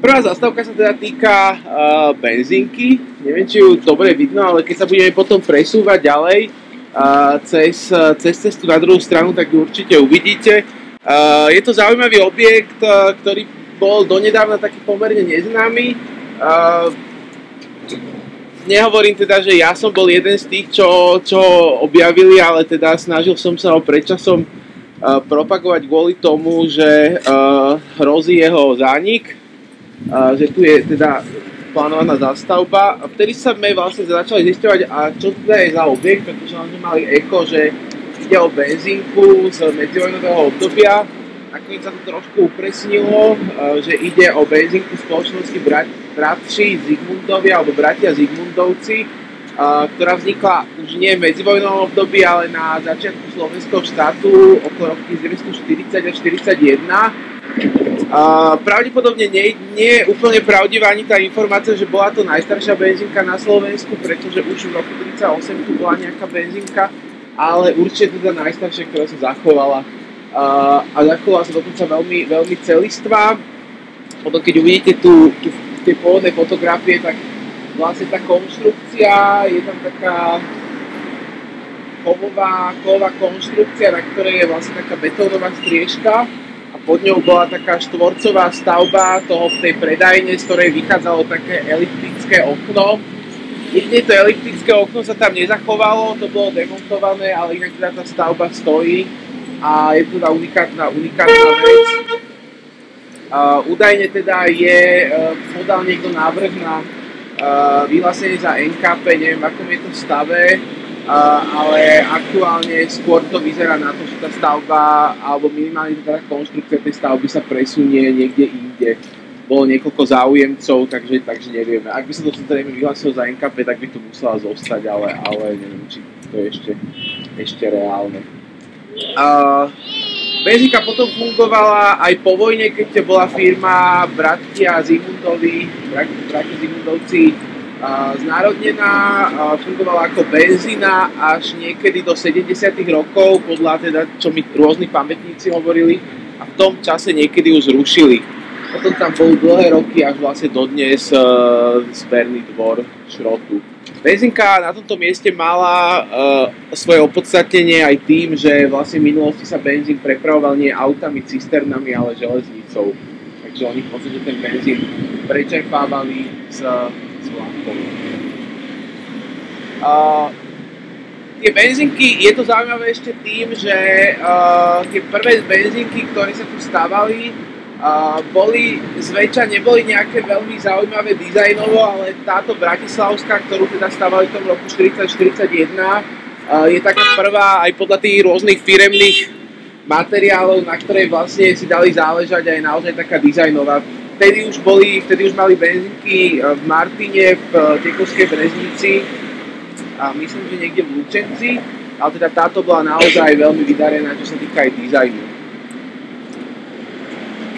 Prvá zastávka sa teda týka benzínky. Neviem, či ju dobre vidno, ale keď sa budeme potom presúvať ďalej cez cestu na druhú stranu, tak ju určite uvidíte. Je to zaujímavý objekt, ktorý bol donedávna taký pomerne neznámy. Nehovorím teda, že ja som bol jeden z tých, čo objavili, ale teda snažil som sa ho predčasom propagovať kvôli tomu, že hrozí jeho zánik, že tu je teda plánovaná zástavba. Vtedy sme vlastne začali zisťovať, a čo teda je za objekt, pretože sme mali echo, že ide o benzínku z medzivojnového obdobia. Nakoniec sa to trošku upresnilo, že ide o benzínku spoločnosti bratři Zigmundovi alebo bratia Zigmundovci, ktorá vznikla už nie v medzivojnovom období, ale na začiatku slovenského štátu okolo roku 1940 až 1941. Pravdepodobne nie je úplne pravdivá ani tá informácia, že bola to najstaršia benzínka na Slovensku, pretože už v roku 1938 tu bola nejaká benzínka, ale určite teda najstaršia, ktorá sa zachovala. A zachovala sa dokonca veľmi, veľmi celistvá. Potom keď uvidíte tie pôvodné fotografie, tak vlastne tá konštrukcia, je tam taká kovová konštrukcia, na ktorej je vlastne taká betónová striežka a pod ňou bola taká štvorcová stavba tej predajne, z ktorej vychádzalo také eliptické okno. Jedine to eliptické okno sa tam nezachovalo, to bolo demontované, ale inak teda tá stavba stojí a je to unikátna vec. Údajne teda podal niekto návrh na vyhlásenie za NKP, neviem v akom je to stave, ale aktuálne skôr to vyzerá na to, že tá stavba, alebo minimálne teda konštrukcia tej stavby sa presunie niekde inde. Bolo niekoľko záujemcov, takže nevieme. Ak by sa to samozrejme vyhlásilo za NKP, tak by to musela zostať, ale neviem, či to je ešte reálne. Benzínka potom fungovala aj po vojne, keď bola firma bratia Zigmundovci znárodnená, fungovala ako benzína až niekedy do 70. rokov, podľa teda, čo mi rôzni pamätníci hovorili, a v tom čase niekedy už zrušili. Potom tam bol dlhé roky až vlastne dodnes zberný dvor šrotu. Benzínka na tomto mieste mala svoje opodstatnenie aj tým, že vlastne v minulosti sa benzín prepravoval nie autami, cisternami, ale železnicou. Takže oni v podstate ten benzín prečerpávali z vlakov. Tie benzínky, je to zaujímavé ešte tým, že tie prvé benzínky, ktoré sa tu stavali, neboli nejaké veľmi zaujímavé dizajnovo, ale táto bratislavská, ktorú teda stavali v tom roku 40-41, je taká prvá aj podľa tých rôznych firemných materiálov, na ktorej vlastne si dali záležať, aj naozaj taká dizajnová. Vtedy už mali benzínky v Martine, v Tekovskej Breznici a myslím, že niekde v Lučenci, ale teda táto bola naozaj veľmi vydarená, čo sa týka aj dizajnu.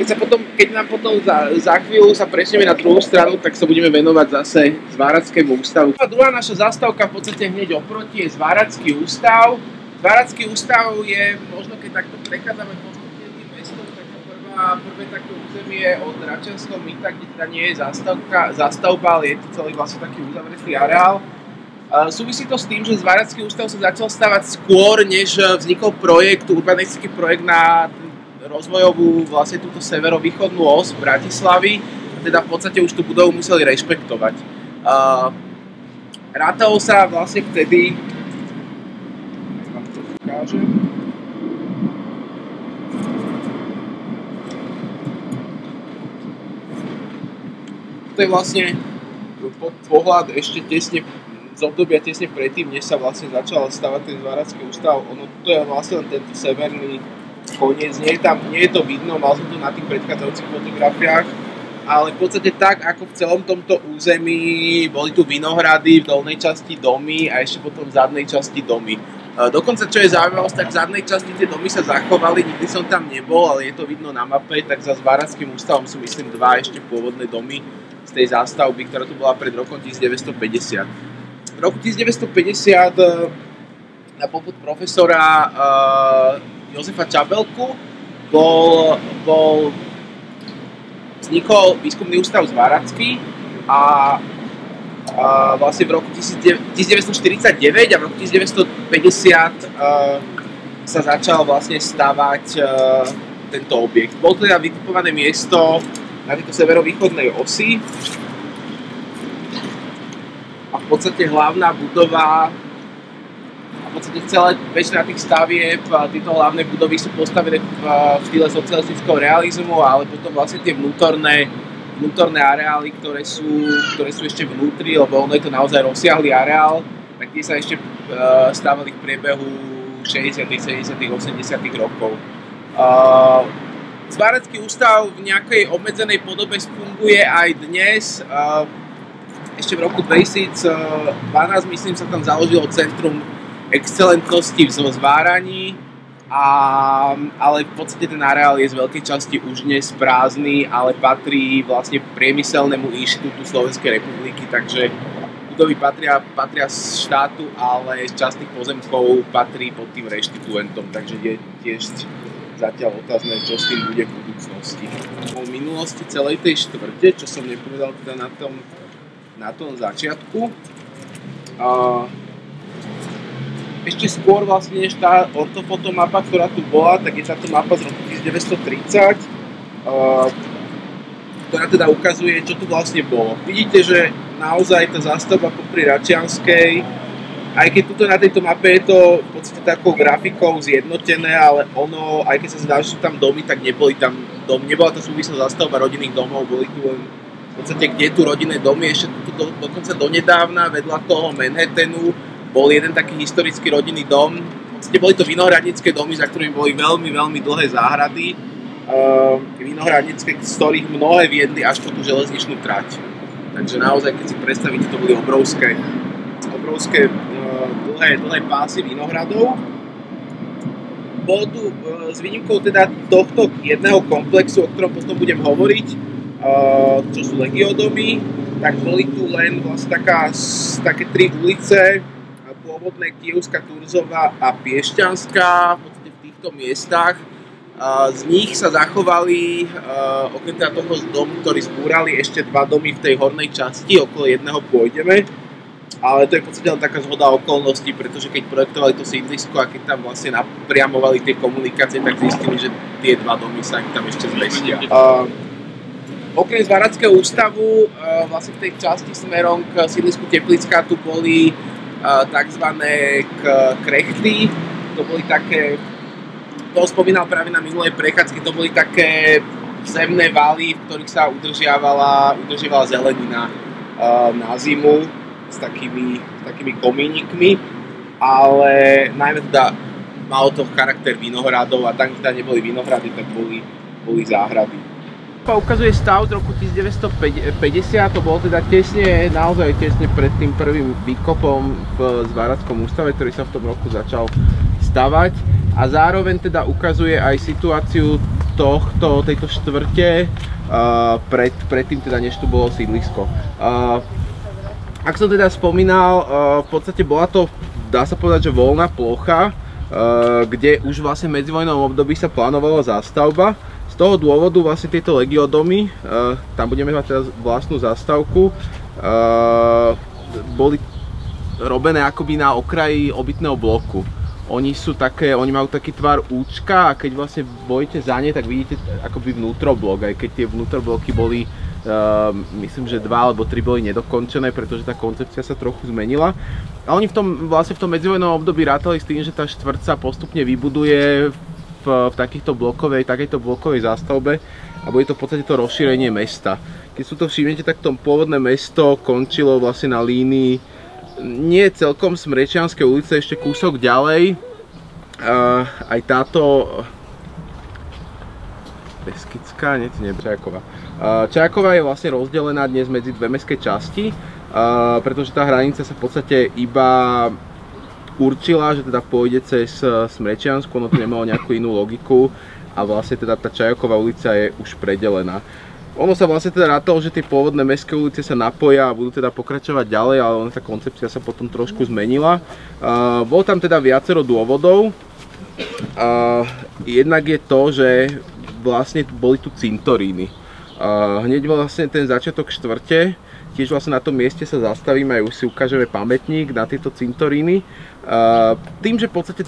Keď nám potom za chvíľu sa presneme na druhú stranu, tak sa budeme venovať zase Zváradskému ústavu. A druhá naša zastávka v podstate hneď oproti je Zváradský ústav. Zváradský ústav je, možno keď takto prechádzame postupne tým mestom, tak prvé také územie od Račianského mýta, kde teda nie je zástavba, ale je to celý vlastne taký uzavretý areál. Súvisí to s tým, že Zváradský ústav sa začal stavať skôr, než vznikol urbanistický projekt na rozvojovú vlastne túto severovýchodnú os Bratislavy, teda v podstate už tú budovu museli rešpektovať. Rátalo sa vlastne vtedy, vám to ukážem, to je vlastne pohľad ešte z obdobia tesne predtým, než sa vlastne začal stavať ten Zváradský ústav. To je vlastne len tento severný koniec, nie je to vidno, mal som to na tých predchádzajúcich fotografiách, ale v podstate tak, ako v celom tomto území boli tu vinohrady, v dolnej časti domy a ešte potom v zadnej časti domy. Dokonca, čo je zaujímavosť, tak v zadnej časti tie domy sa zachovali, nikdy som tam nebol, ale je to vidno na mape, tak za Zváradským ústavom sú myslím dva ešte pôvodné domy z tej zástavby, ktorá tu bola pred rokom 1950. V roku 1950 na popud profesora Jozefa Čabelku bol vznikol výskumný ústav Zváracký a vlastne v roku 1949 a v roku 1950 sa začal vlastne stavať tento objekt. Bolo teda vytipované miesto na tejto severovýchodnej osi a v podstate hlavná budova a v podstate celé väčšina tých stavieb, tieto hlavné budovy sú postavené v štýle socialistického realizmu, ale potom vlastne tie vnútorné areály, ktoré sú ešte vnútri, lebo ono je to naozaj rozsiahlý areál, tak tie sa ešte stávali v priebehu 60., 70., 80. rokov. Zváracký ústav v nejakej obmedzenej podobe funguje aj dnes. Ešte v roku 2012, myslím, sa tam založilo Centrum excelentnosti v zváraní, ale v podstate ten areál je z veľkej časti už dnes prázdny, ale patrí vlastne priemyselnému inštitútu Slovenskej republiky, takže budovy patria štátu, ale z časť tých pozemkov patrí pod tým reštituentom, takže je tiež zatiaľ otázne, čo s tým bude v budúcnosti. O minulosti celej tej štvrte, čo som nepovedal teda na tom začiatku. Ešte skôr vlastne než tá ortofotomapa, ktorá tu bola, tak je táto mapa z roku 1930, ktorá teda ukazuje, čo tu vlastne bolo. Vidíte, že naozaj tá zástavba popri Račianskej, aj keď tuto na tejto mape je to v podstate takou grafikou zjednotené, ale ono, aj keď sa zdá, že sú tam domy, tak nebola to súvislá zástavba rodinných domov, boli tu len v podstate, kde tu rodinné domy, ešte tu dokonca donedávna, vedľa toho Manhattanu, bol jeden taký historický rodinný dom. V podstate boli to vinohradnícke domy, za ktorými boli veľmi, veľmi dlhé záhrady. Vinohradnícke, z ktorých mnohé viedli až po tú železničnú trať. Takže naozaj, keď si predstavíte, to boli obrovské dlhé pásy vinohradov. Bolo tu s výnimkou teda tohto jedného komplexu, o ktorom potom budem hovoriť, čo sú legiodomy, tak boli tu len vlastne také tri ulice, pôvodné Kyjevská, Turzová a Piešťanská, v podstate v týchto miestach. Z nich sa zachovali, okrem teda toho domu, ktorý zbúrali, ešte dva domy v tej hornej časti, okolo jedného pôjdeme. Ale to je v podstate len taká zhoda okolností, pretože keď projektovali to sídlisko a keď tam vlastne napriamovali tie komunikácie, tak zistili, že tie dva domy sa im tam ešte zmestia. Okrem Zvárackého ústavu, vlastne v tej časti smerom k sídlisku Teplická tu boli takzvané krechty. To boli také, to spomínal práve na minulej prechádzke, to boli také zemné valy, v ktorých sa udržiavala zelenina na zimu s takými komínikmi, ale najmä teda malo to charakter vinohradov a tam, kde neboli vinohrady, tak boli záhrady. Ukazuje stav z roku 1950, to bolo teda naozaj tesne pred tým prvým výkopom v Zvárackom ústave, ktorý sa v tom roku začal stavať, a zároveň teda ukazuje aj situáciu tejto štvrte predtým teda, než tu bolo sídlisko. Ak som teda spomínal, v podstate bola to, dá sa povedať, že voľná plocha, kde už vlastne v medzivojnovom období sa plánovala zástavba. Z toho dôvodu vlastne tieto legiodomy, tam budeme mať teraz vlastnú zástavku, boli robené akoby na okraji obytného bloku. Oni majú taký tvar účka a keď vlastne vojete za ne, tak vidíte akoby vnútroblok, aj keď tie vnútrobloky boli, myslím, že 2 alebo 3 boli nedokončené, pretože tá koncepcia sa trochu zmenila. A oni v tom medzivojnovom období rátali s tým, že tá štvrť sa postupne vybuduje v takejto blokovej zástavbe a bude to v podstate to rozšírenie mesta. Keď si to všimnete, tak to pôvodné mesto končilo vlastne na línii nie celkom Smrečianskej ulice, ešte kúsok ďalej. Aj táto Beskická, Čajaková. Čajaková je vlastne rozdelená dnes medzi dve mestské časti, pretože tá hranica sa v podstate iba určila, že teda pôjde cez Smrečiansku, ono to nemalo nejakú inú logiku a vlastne teda tá Čajaková ulica je už predelená. Ono sa vlastne teda rátalo, že tie pôvodné mestské ulice sa napoja a budú teda pokračovať ďalej, ale tá koncepcia sa potom trošku zmenila. Bolo tam teda viacero dôvodov. Jednak je to, že vlastne boli tu cintoríny. Hneď vlastne ten začiatok štvrte, tiež vlastne na tom mieste sa zastavíme aj už si ukážeme pamätník na tieto cintoríny. Tým, že v podstate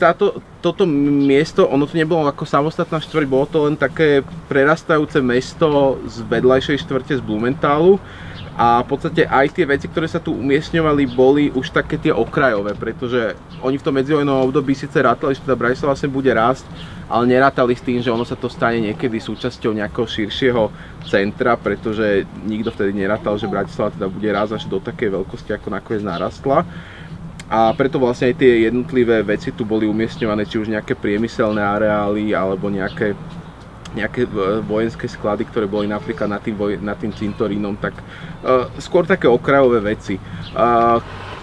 toto miesto, ono to nebolo ako samostatná štvrť, bolo to len také prerastajúce mesto z vedľajšej štvrte z Blumentálu. A v podstate aj tie veci, ktoré sa tu umiestňovali, boli už také tie okrajové, pretože oni v tom medzivojnovom období síce rátali, že teda Bratislava vlastne bude rásť, ale nerátali s tým, že ono sa to stane niekedy súčasťou nejakého širšieho centra, pretože nikto vtedy nerátal, že Bratislava teda bude rásť až do takej veľkosti, ako nakoniec narastla. A preto vlastne aj tie jednotlivé veci tu boli umiestňované, či už nejaké priemyselné areály, alebo nejaké vojenské sklady, ktoré boli napríklad nad tým cintorínom, tak skôr také okrajové veci.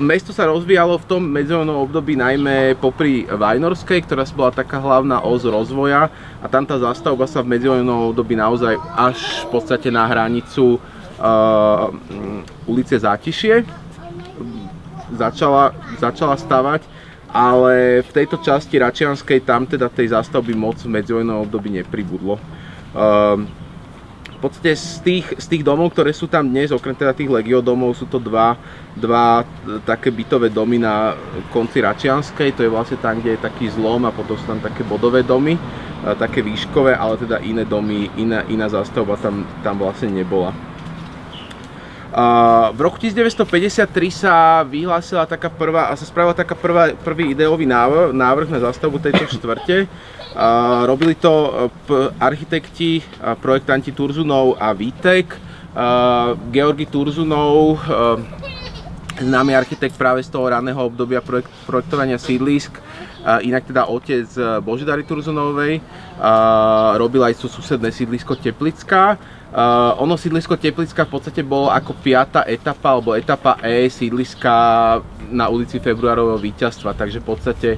Mesto sa rozvíjalo v tom medzivojnovom období najmä popri Vajnorskej, ktorá bola taká hlavná os rozvoja, a tam tá zástavba sa v medzivojnovom období naozaj až v podstate na hranicu ulice Zátišie začala stavať. Ale v tejto časti Račianskej tam teda tej zástavby moc v medzivojnovom období nepribudlo. V podstate z tých domov, ktoré sú tam dnes, okrem teda tých legiodomov, sú to dva také bytové domy na konci Račianskej. To je vlastne tam, kde je taký zlom, a potom sú tam také bodové domy, také výškové, ale teda iné domy, iná zástavba tam vlastne nebola. V roku 1953 sa vyhlásila taká prvá, a sa spravila taká prvý ideový návrh na zástavbu tejto štvrte. Robili to architekti, projektanti Turzunov a Vítek. Georgi Turzunov, známy architekt práve z toho raného obdobia projektovania sídlisk, inak teda otec Božidary Turzunovej, robil aj susedné sídlisko Teplická. Ono sídlisko Teplická v podstate bolo ako 5. etapa, alebo etapa E sídliska na ulici Februárového víťazstva, takže v podstate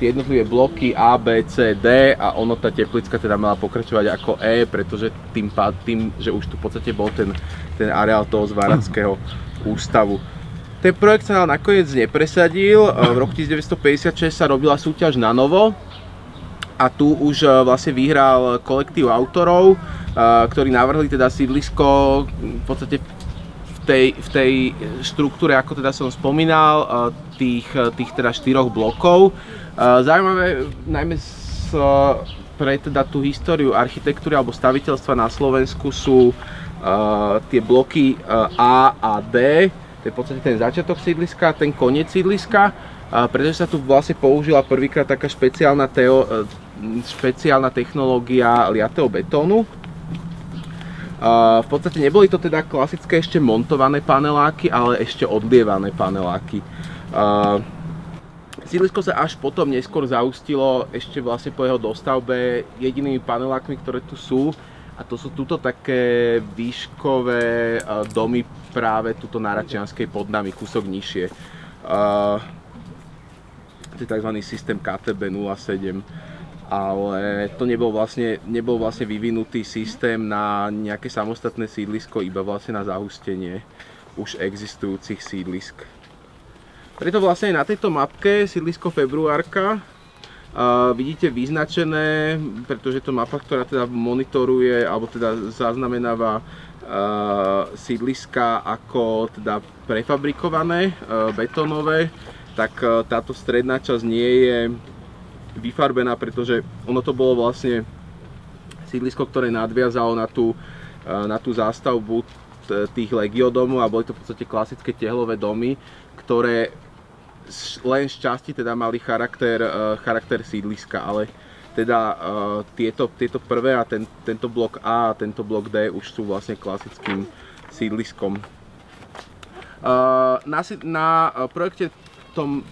tie jednotlivé bloky A, B, C, D, a ono tá Teplická teda mala pokračovať ako E, pretože tým, že už tu v podstate bol ten areál toho zváradského ústavu. Ten projekt sa nakoniec nepresadil, v roku 1956 sa robila súťaž na novo a tu už vlastne vyhral kolektív autorov, ktorí navrhli teda sídlisko v podstate v tej štruktúre, ako teda som spomínal, tých teda 4 blokov. Zaujímavé najmä pre teda tú históriu architektúry alebo staviteľstva na Slovensku sú tie bloky A a D. To je v podstate ten začiatok sídliska, ten koniec sídliska, pretože sa tu vlastne použila prvýkrát taká špeciálna technológia liatého betónu. V podstate neboli to teda klasické ešte montované paneláky, ale ešte odlievané paneláky. Sídlisko sa až potom neskôr zaustilo ešte vlastne po jeho dostavbe jedinými panelákmi, ktoré tu sú. A to sú tuto také výškové domy práve tuto na Račianskej pod nami, kúsok nižšie. To je tzv. Systém KTB 07. Ale to nebol vlastne vyvinutý systém na nejaké samostatné sídlisko, iba vlastne na zahustenie už existujúcich sídlisk. Preto vlastne na tejto mapke sídlisko Februárka vidíte vyznačené, pretože je to mapa, ktorá teda monitoruje alebo teda zaznamenáva sídliska ako teda prefabrikované, betónové, tak táto stredná časť nie je vyfarbená, pretože ono to bolo vlastne sídlisko, ktoré nadviazalo na tú zástavbu tých legiodomov, a boli to v podstate klasické tehlové domy, ktoré len z časti teda mali charakter sídliska, ale teda tieto prvé a tento blok A a tento blok D už sú vlastne klasickým sídliskom. Na projekte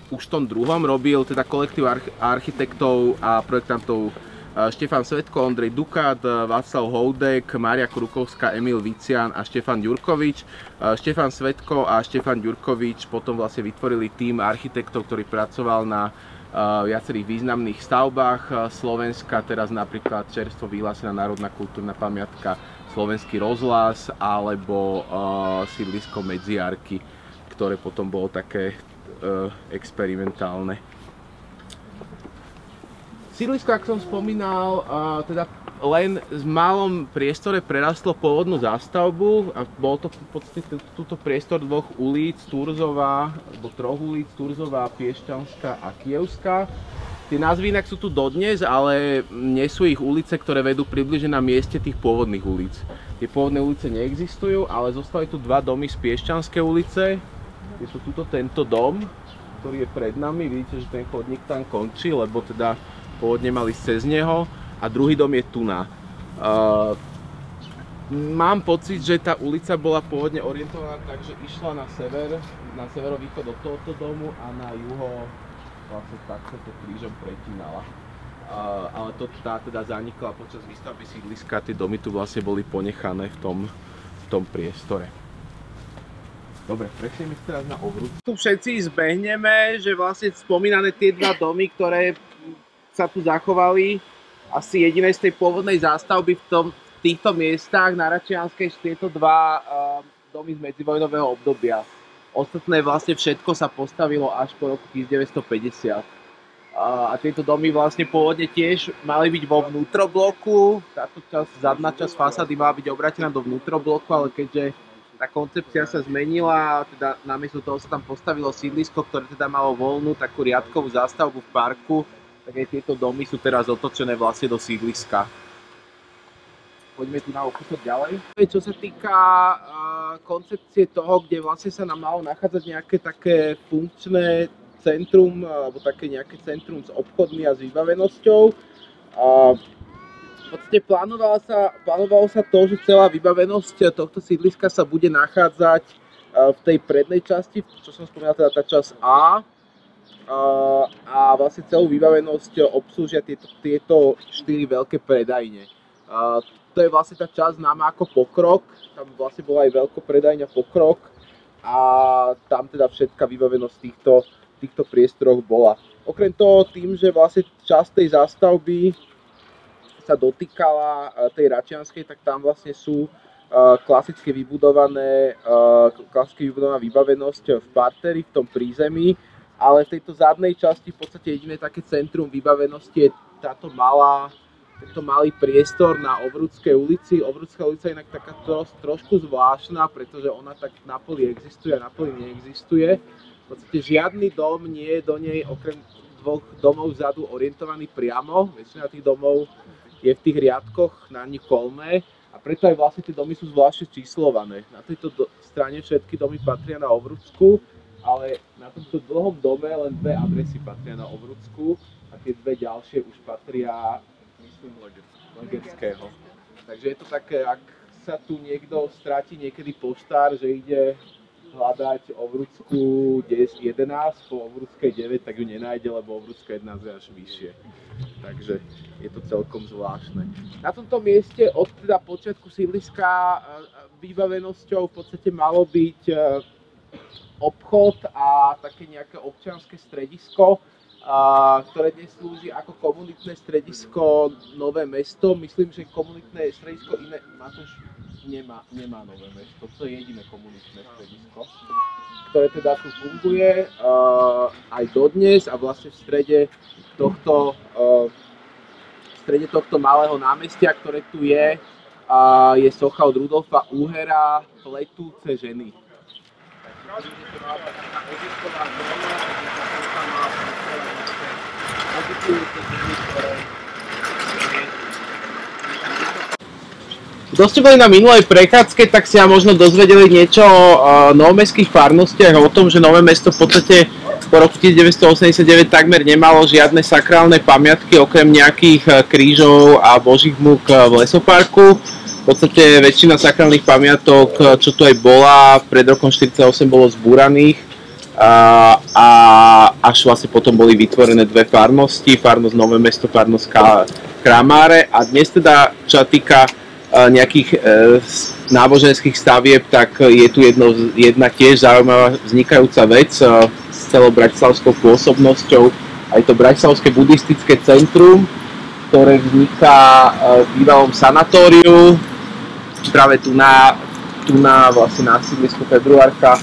už v tom druhom robil teda kolektív architektov a projektantov Štefan Svetko, Ondrej Dukát, Václav Houdek, Mária Krukovská, Emil Vician a Štefan Ďurkovič. Štefan Svetko a Štefan Ďurkovič potom vlastne vytvorili tím architektov, ktorý pracoval na viacerých významných stavbách Slovenska, teraz napríklad čerstvo vyhlásená národná kultúrna pamiatka Slovenský rozhlas alebo sídlisko Medziarky, ktoré potom bolo také experimentálne. Sídlisko, ako som spomínal, teda len v malom priestore prerastlo pôvodnú zástavbu a bol to v podstate túto priestor dvoch ulic, Turzová, alebo troch ulic, Turzová, Piešťanská a Kievská. Tie názvy inak sú tu dodnes, ale nie sú ich ulice, ktoré vedú približne na mieste tých pôvodných ulic. Tie pôvodné ulice neexistujú, ale zostali tu dva domy z Piešťanskej ulice. Je to tuto tento dom, ktorý je pred nami, vidíte, že ten chodník tam končí, lebo teda pôvodne mali cez neho. A druhý dom je tu na. Mám pocit, že tá ulica bola pôvodne orientovaná tak, že išla na sever, na severovýchod od tohoto domu a na juho vlastne takto to krížom pretínala. Ale to tá teda zanikla počas výstavby sídliska, tie domy tu vlastne boli ponechané v tom priestore. Dobre, prejdeme teraz na Ovrúcku. Tu všetci zbehneme, že vlastne spomínané tie dva domy, ktoré sa tu zachovali, asi jediné z tej pôvodnej zástavby v týchto miestach na Račianskej sú tieto dva domy z medzivojnového obdobia. Ostatné vlastne všetko sa postavilo až po roku 1950. A tieto domy vlastne pôvodne tiež mali byť vo vnútrobloku. Táto časť, zadná časť fasády mala byť obrátená do vnútrobloku, ale keďže tá koncepcia sa zmenila, teda namiesto toho sa tam postavilo sídlisko, ktoré teda malo voľnú takú riadkovú zástavbu v parku, tak aj tieto domy sú teraz otočené vlastne do sídliska. Poďme tu na kúsok ďalej. Čo sa týka koncepcie toho, kde vlastne sa nám malo nachádzať nejaké také funkčné centrum, alebo také nejaké centrum s obchodmi a s vybavenosťou. V podstate plánovalo sa to, že celá vybavenosť tohto sídliska sa bude nachádzať v tej prednej časti, čo som spomínal, teda tá časť A. A vlastne celú vybavenosť obslúžia tieto 4 veľké predajne. To je vlastne tá časť známa ako Pokrok, tam vlastne bola aj veľkopredajňa Pokrok a tam teda všetká vybavenosť týchto priestoroch bola. Okrem toho, tým, že vlastne časť tej zástavby sa dotýkala tej Račianskej, tak tam vlastne sú klasicky vybudovaná vybavenosť v parteri, v tom prízemí. Ale v tejto zadnej časti v podstate jediné také centrum vybavenosti je tento malý priestor na Ovrúckej ulici. Ovrúcka ulica je inak taká trošku zvláštna, pretože ona tak na poli existuje a na poli neexistuje. V podstate žiadny dom nie je do nej okrem dvoch domov vzadu orientovaný priamo. Väčšina tých domov je v tých riadkoch na nich kolmé a preto aj vlastne tie domy sú zvláštne číslované. Na tejto strane všetky domy patria na Ovrúcku, ale na tomto dlhom dome len dve adresy patria na Ovrúcku a tie dve ďalšie už patria, myslím, Legerského. Takže je to také, ak sa tu niekto stratí niekedy poštár, že ide hľadať Ovrúcku 11 po Ovrúckej 9, tak ju nenájde, lebo Ovrúcka 11 je až vyššie. Takže je to celkom zvláštne. Na tomto mieste od teda počiatku sídliska vybavenosťou v podstate malo byť obchod a také nejaké občianske stredisko, ktoré dnes slúži ako komunitné stredisko Nové Mesto. Myslím, že komunitné stredisko iné Matúš nemá Nové Mesto. To je jediné komunitné stredisko, ktoré teda tu funguje aj dodnes a vlastne v strede tohto malého námestia, ktoré tu je socha od Rudolfa Uhera Pletúce ženy. Kto ste boli na minulej prechádzke, tak si možno dozvedeli niečo o novomestských farnostiach a o tom, že Nové Mesto v podstate po roku 1989 takmer nemalo žiadne sakrálne pamiatky okrem nejakých krížov a božích múk v lesoparku. V podstate väčšina sakrálnych pamiatok, čo tu aj bola, pred rokom 1948 bolo zbúraných a až vlastne potom boli vytvorené dve farnosti, farnosť Nové Mesto, farnosť Kramáre a dnes teda, čo sa týka nejakých náboženských stavieb, tak je tu jedna tiež zaujímavá vznikajúca vec s celou bratislavskou pôsobnosťou. A je to Bratislavské buddhistické centrum, ktoré vzniká v bývalom sanatóriu, práve tu na vlastne na sídlisku Februárka.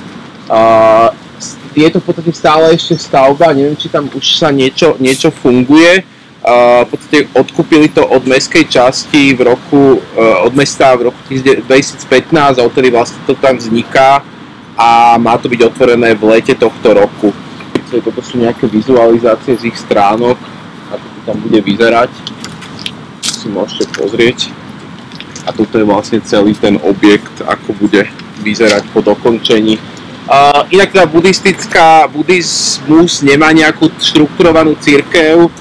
Je to v podstate stále ešte stavba, neviem, či tam už sa niečo funguje. V podstate odkúpili to od mestskej časti od mesta v roku 2015 a odtedy vlastne to tam vzniká a má to byť otvorené v lete tohto roku. Toto sú nejaké vizualizácie z ich stránok, ako to tam bude vyzerať. Si môžete pozrieť. A toto je vlastne celý ten objekt, ako bude vyzerať po dokončení. Inak teda buddhizmus nemá nejakú štrukturovanú cirkev.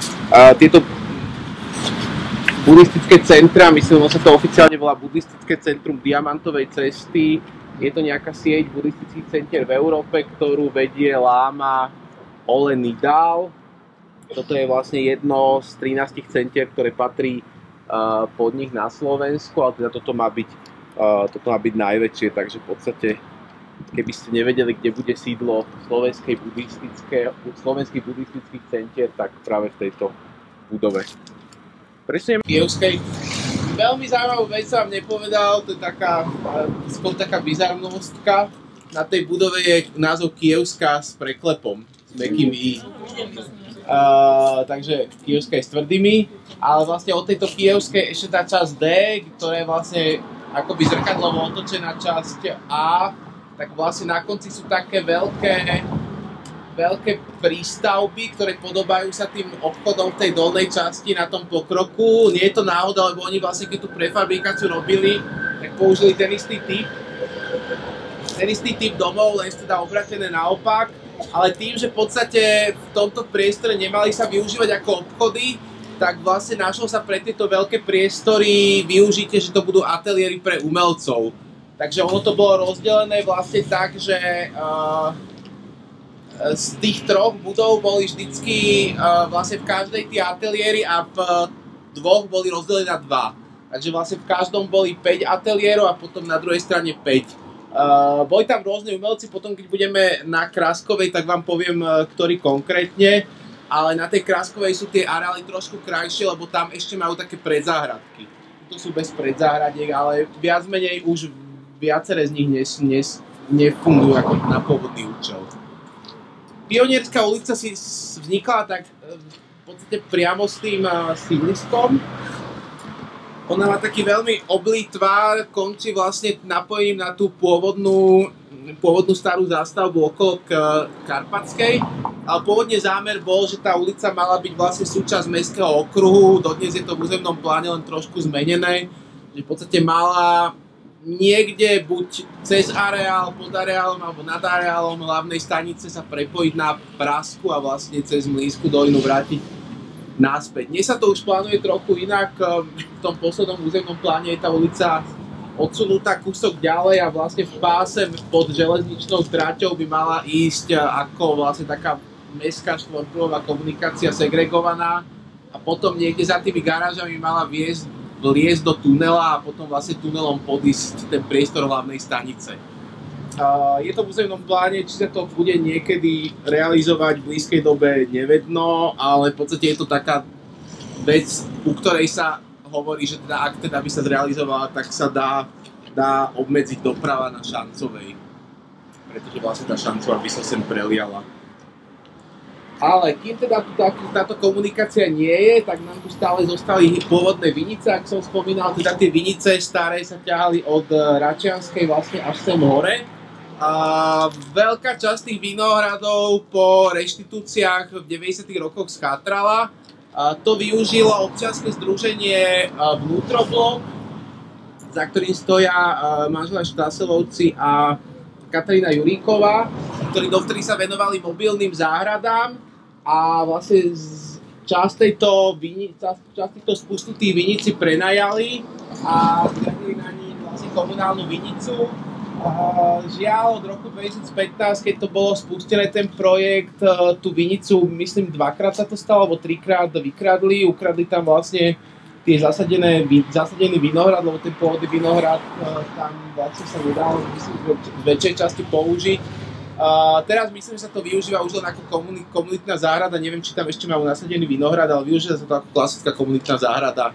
Tieto buddhistické centra, myslím, že sa to oficiálne volá Buddhistické centrum Diamantovej cesty. Je to nejaká sieť buddhistických centier v Európe, ktorú vedie láma Ole Nidal. Toto je vlastne jedno z 13 centier, ktoré patrí pod nich na Slovensku, ale teda toto má byť najväčšie, takže v podstate keby ste nevedeli, kde bude sídlo slovenských buddhistických centier, tak práve v tejto budove. Presne Kyjevskej. Veľmi zaujímavú vec som vám nepovedal, to je skôr taká bizarnostka. Na tej budove je názov Kyjevská s preklepom, s mäkkým i. Takže Kyjevská je s tvrdými, ale vlastne od tejto Kyjevskej ešte tá časť D, ktorá je vlastne akoby zrkadlovo otočená časť A, tak vlastne na konci sú také veľké prístavby, ktoré podobajú sa tým obchodom v tej dolnej časti na tom pokroku. Nie je to náhoda, lebo oni vlastne keď tú prefabrikáciu robili, tak použili ten istý typ domov, len teda obratené naopak. Ale tým, že v podstate v tomto priestore nemali sa využívať ako obchody, tak vlastne našlo sa pre tieto veľké priestory využitie, že to budú ateliéry pre umelcov. Takže ono to bolo rozdelené vlastne tak, že z tých troch budov boli vždycky vlastne v každej tie ateliéry a v dvoch boli rozdelené na dva. Takže vlastne v každom boli 5 ateliérov a potom na druhej strane 5. Boli tam rôzne umelci, potom keď budeme na Kráskovej, tak vám poviem, ktorý konkrétne, ale na tej Kráskovej sú tie areály trošku krajšie, lebo tam ešte majú také predzáhradky. To sú bez predzáhradiek, ale viac menej už viaceré z nich nefungujú ako na pôvodný účel. Pionierská ulica si vznikla tak v podstate priamo s tým sídliskom. Ona má taký veľmi oblý tvár, končí vlastne napojením na tú pôvodnú starú zástavbu okolo Karpatskej. Ale pôvodne zámer bol, že tá ulica mala byť vlastne súčasť mestského okruhu, dodnes je to v územnom pláne len trošku zmenené, že v podstate mala niekde buď cez areál, pod areálom alebo nad areálom hlavnej stanice sa prepojiť na Prasku a vlastne cez Mlínsku dolinu vrátiť naspäť. Dnes sa to už plánuje trochu inak, v tom poslednom územnom pláne je tá ulica odsunutá kúsok ďalej a vlastne v páse pod železničnou tráťou by mala ísť ako vlastne taká mestská štvorpruhová komunikácia segregovaná a potom niekde za tými garážami mala vliesť do tunela a potom vlastne tunelom podísť ten priestor hlavnej stanice. Je to v územnom pláne, či sa to bude niekedy realizovať v blízkej dobe nevedno, ale v podstate je to taká vec, u ktorej sa hovorí, že teda, ak teda by sa zrealizovala, tak sa dá obmedziť doprava na Šancovej, pretože vlastne tá Šancová by sa sem preliala. Ale kým teda táto komunikácia nie je, tak nám tu stále zostali pôvodné vinice, ak som spomínal, teda tie vinice staré sa ťahali od Račianskej vlastne až sem hore. A veľká časť tých vinohradov po reštitúciách v 90. rokoch schatrala. To využilo občianske združenie Vnútroblok, za ktorým stoja manželia Štáselovci a Katarína Juríková, ktorí dovtedy sa venovali mobilným záhradám. A vlastne časť týchto spustutých vinici prenajali a zriadili na ní vlastne komunálnu vinicu. Žiaľ, od roku 2015, keď to bolo spustené ten projekt, tú vinicu, myslím, dvakrát sa to stalo, alebo trikrát vykradli. Ukradli tam vlastne tie zasadený vinohrad, lebo ten pôvodný vinohrad tam vlastne sa nedal, myslím, v väčšej časti použiť. Teraz myslím, že sa to využíva už len ako komunitná záhrada, neviem, či tam ešte majú nasadený vinohrad, ale využíva sa to ako klasická komunitná záhrada.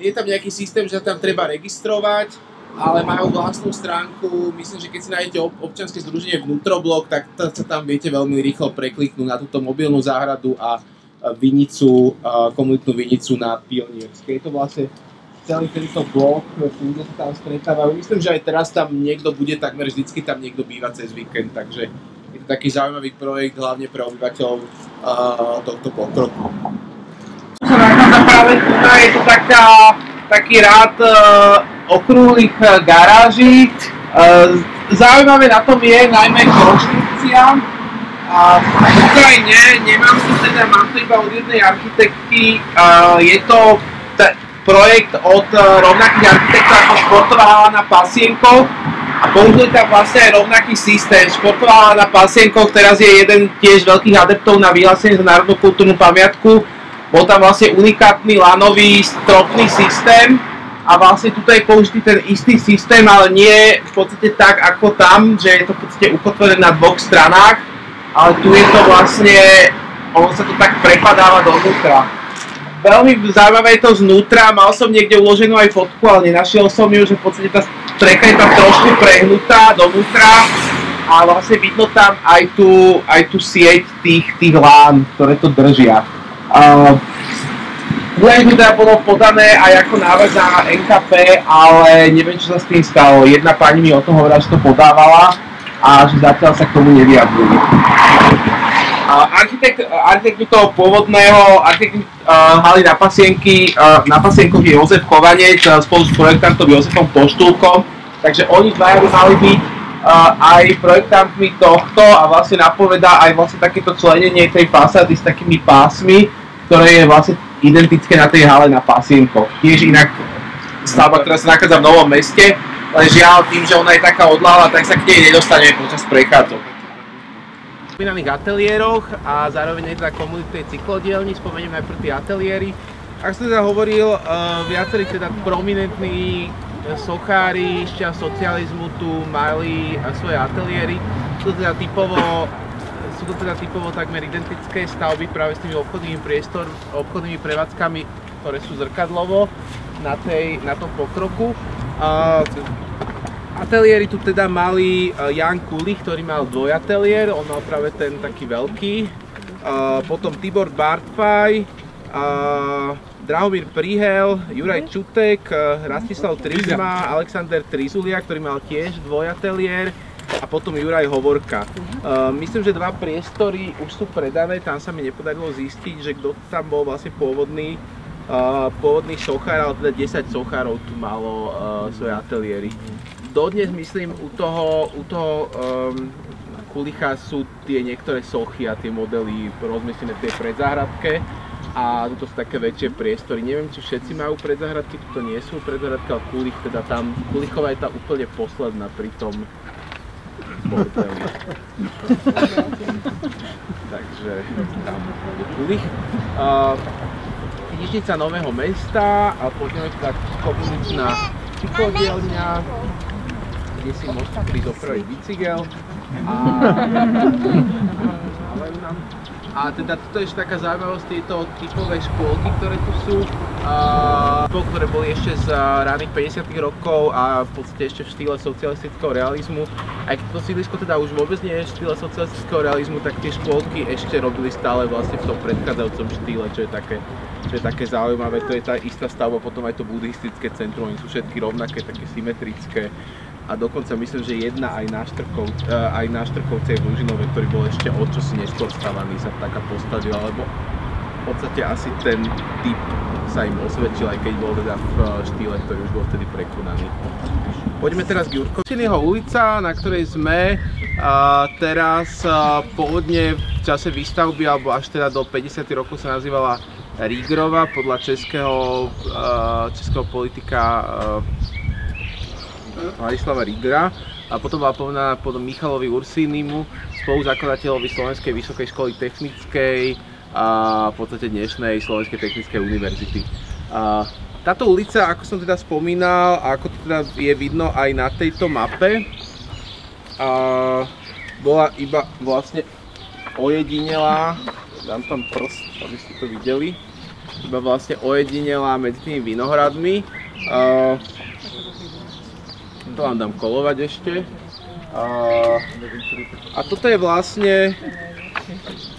Je tam nejaký systém, že sa tam treba registrovať, ale majú vlastnú stránku, myslím, že keď si nájdete občianske združenie Vnútroblok, tak sa tam viete veľmi rýchlo prekliknúť na túto mobilnú záhradu a vinicu, komunitnú vinicu na Pionierskej. Je to vlastne celý tento blok, ľudia sa tam stretávajú. Myslím, že aj teraz tam niekto bude, takmer vždycky tam niekto býva cez víkend, takže je to taký zaujímavý projekt, hlavne pre obyvateľov tohto pokroku. Čo sa nachádza práve tu, je to taký rád okrúhlych garáží. Zaujímavé na tom je najmä konštrukcia. V Ukrajine mám to iba od jednej architektky, je to projekt od rovnakých architektov ako športová hala na Pasienkoch a použili tam vlastne aj rovnaký systém. Športová hala na Pasienkoch teraz je jeden tiež veľkých adeptov na vyhlásenie za národnú kultúrnu pamiatku. Bol tam vlastne unikátny lanový stropný systém a vlastne tuto je použitý ten istý systém, ale nie v podstate tak ako tam, že je to v podstate ukotvené na dvoch stranách, ale tu je to vlastne, ono sa to tak prepadáva dovnútra. Veľmi zaujímavé je to znútra, mal som niekde uloženú aj fotku, ale nenašiel som ju, že v podstate tá strecha je tam trošku prehnutá dovnútra a vlastne vidno tam aj tú sieť tých lán, ktoré to držia. Údajne teda bolo podané aj ako návrh na NKP, ale neviem, čo sa s tým stalo. Jedna pani mi o tom hovorila, že to podávala a že zatiaľ sa k tomu nevyjadrili. Architekt toho pôvodného, haly na Pasienkoch je Jozef Chovanec spolu s projektantom Jozefom Poštulkom, takže oni dvaja by mali byť aj projektantmi tohto a vlastne napovedá aj vlastne takéto členenie tej fasády s takými pásmi, ktoré je vlastne identické na tej hale na Pasienkoch. Tiež inak stavba, ktorá sa nachádza v Novom Meste, ale žiaľ tým, že ona je taká odľahlá, tak sa k nej nedostaneme počas prechádzok. V spomínaných ateliéroch a zároveň aj teda komunitnej cyklodielni, spomeniem najprv tie ateliéry. Ak som teda hovoril, viacerí teda prominentní sochári ešte socializmu tu mali svoje ateliéry. Sú to teda typovo takmer identické stavby práve s tými obchodnými prevádzkami, ktoré sú zrkadlovo na tom pokroku. Ateliéry tu teda mali Jan Kulich, ktorý mal dvojateliér, on mal práve ten taký veľký. Potom Tibor Bartfaj, Drahomír Prihel, Juraj Čutek, Rastislav Trizma, Alexander Trizulia, ktorý mal tiež dvojateliér a potom Juraj Hovorka. Myslím, že dva priestory už sú predané, tam sa mi nepodarilo zistiť, že kto tam bol vlastne pôvodný sochár, ale teda 10 sochárov tu malo svoje ateliéry. Dodnes myslím u toho Kulicha sú tie niektoré sochy a tie modely rozmiestnené v tej predzáhradke a tu sú také väčšie priestory. Neviem, či všetci majú predzáhradky, tu nie sú predzáhradky, ale Kulich teda tam, Kulichová je tá úplne posledná pri tom bordeli. Takže tam je Kulich. Knižnica Nového Mesta a potom je teda komunitná cyklodielňa, kde si môžete prísť opraviť bicykel a teda toto je ešte taká zaujímavosť, tieto typové škôlky, ktoré tu sú, ktoré boli ešte z raných 50. rokov a v podstate ešte v štýle socialistického realizmu. Aj keď to sídlisko teda už vôbec nie je v štýle socialistického realizmu, tak tie škôlky ešte robili stále vlastne v tom predchádzajúcom štýle, čo je také zaujímavé. To je tá istá stavba, potom aj to buddhistické centrum, oni sú všetky rovnaké, také symetrické. A dokonca myslím, že jedna aj na Štrkovcej v Lužinove, ktorý bol ešte o čosi neskôr stavaný, sa taká postavila, lebo v podstate asi ten typ sa im osvedčil, aj keď bol teda v štýle, ktorý už bol vtedy prekonaný. Poďme teraz k Jurkovinieho ulica, na ktorej sme teraz pôvodne v čase výstavby, alebo až teda do 50. rokov sa nazývala Rígrova, podľa českého politika Ladislava Rígra a potom bola pomenaná pod Michalovi Ursínimu, spoluzakladateľovi Slovenskej vysokej školy technickej a v podstate dnešnej Slovenskej technickej univerzity. Táto ulica, ako som teda spomínal a ako to teda je vidno aj na tejto mape, bola iba vlastne ojedinelá, dám tam prst, aby ste to videli, iba vlastne ojedinelá medzi tými vinohradmi. To vám dám kolovať ešte. A toto je vlastne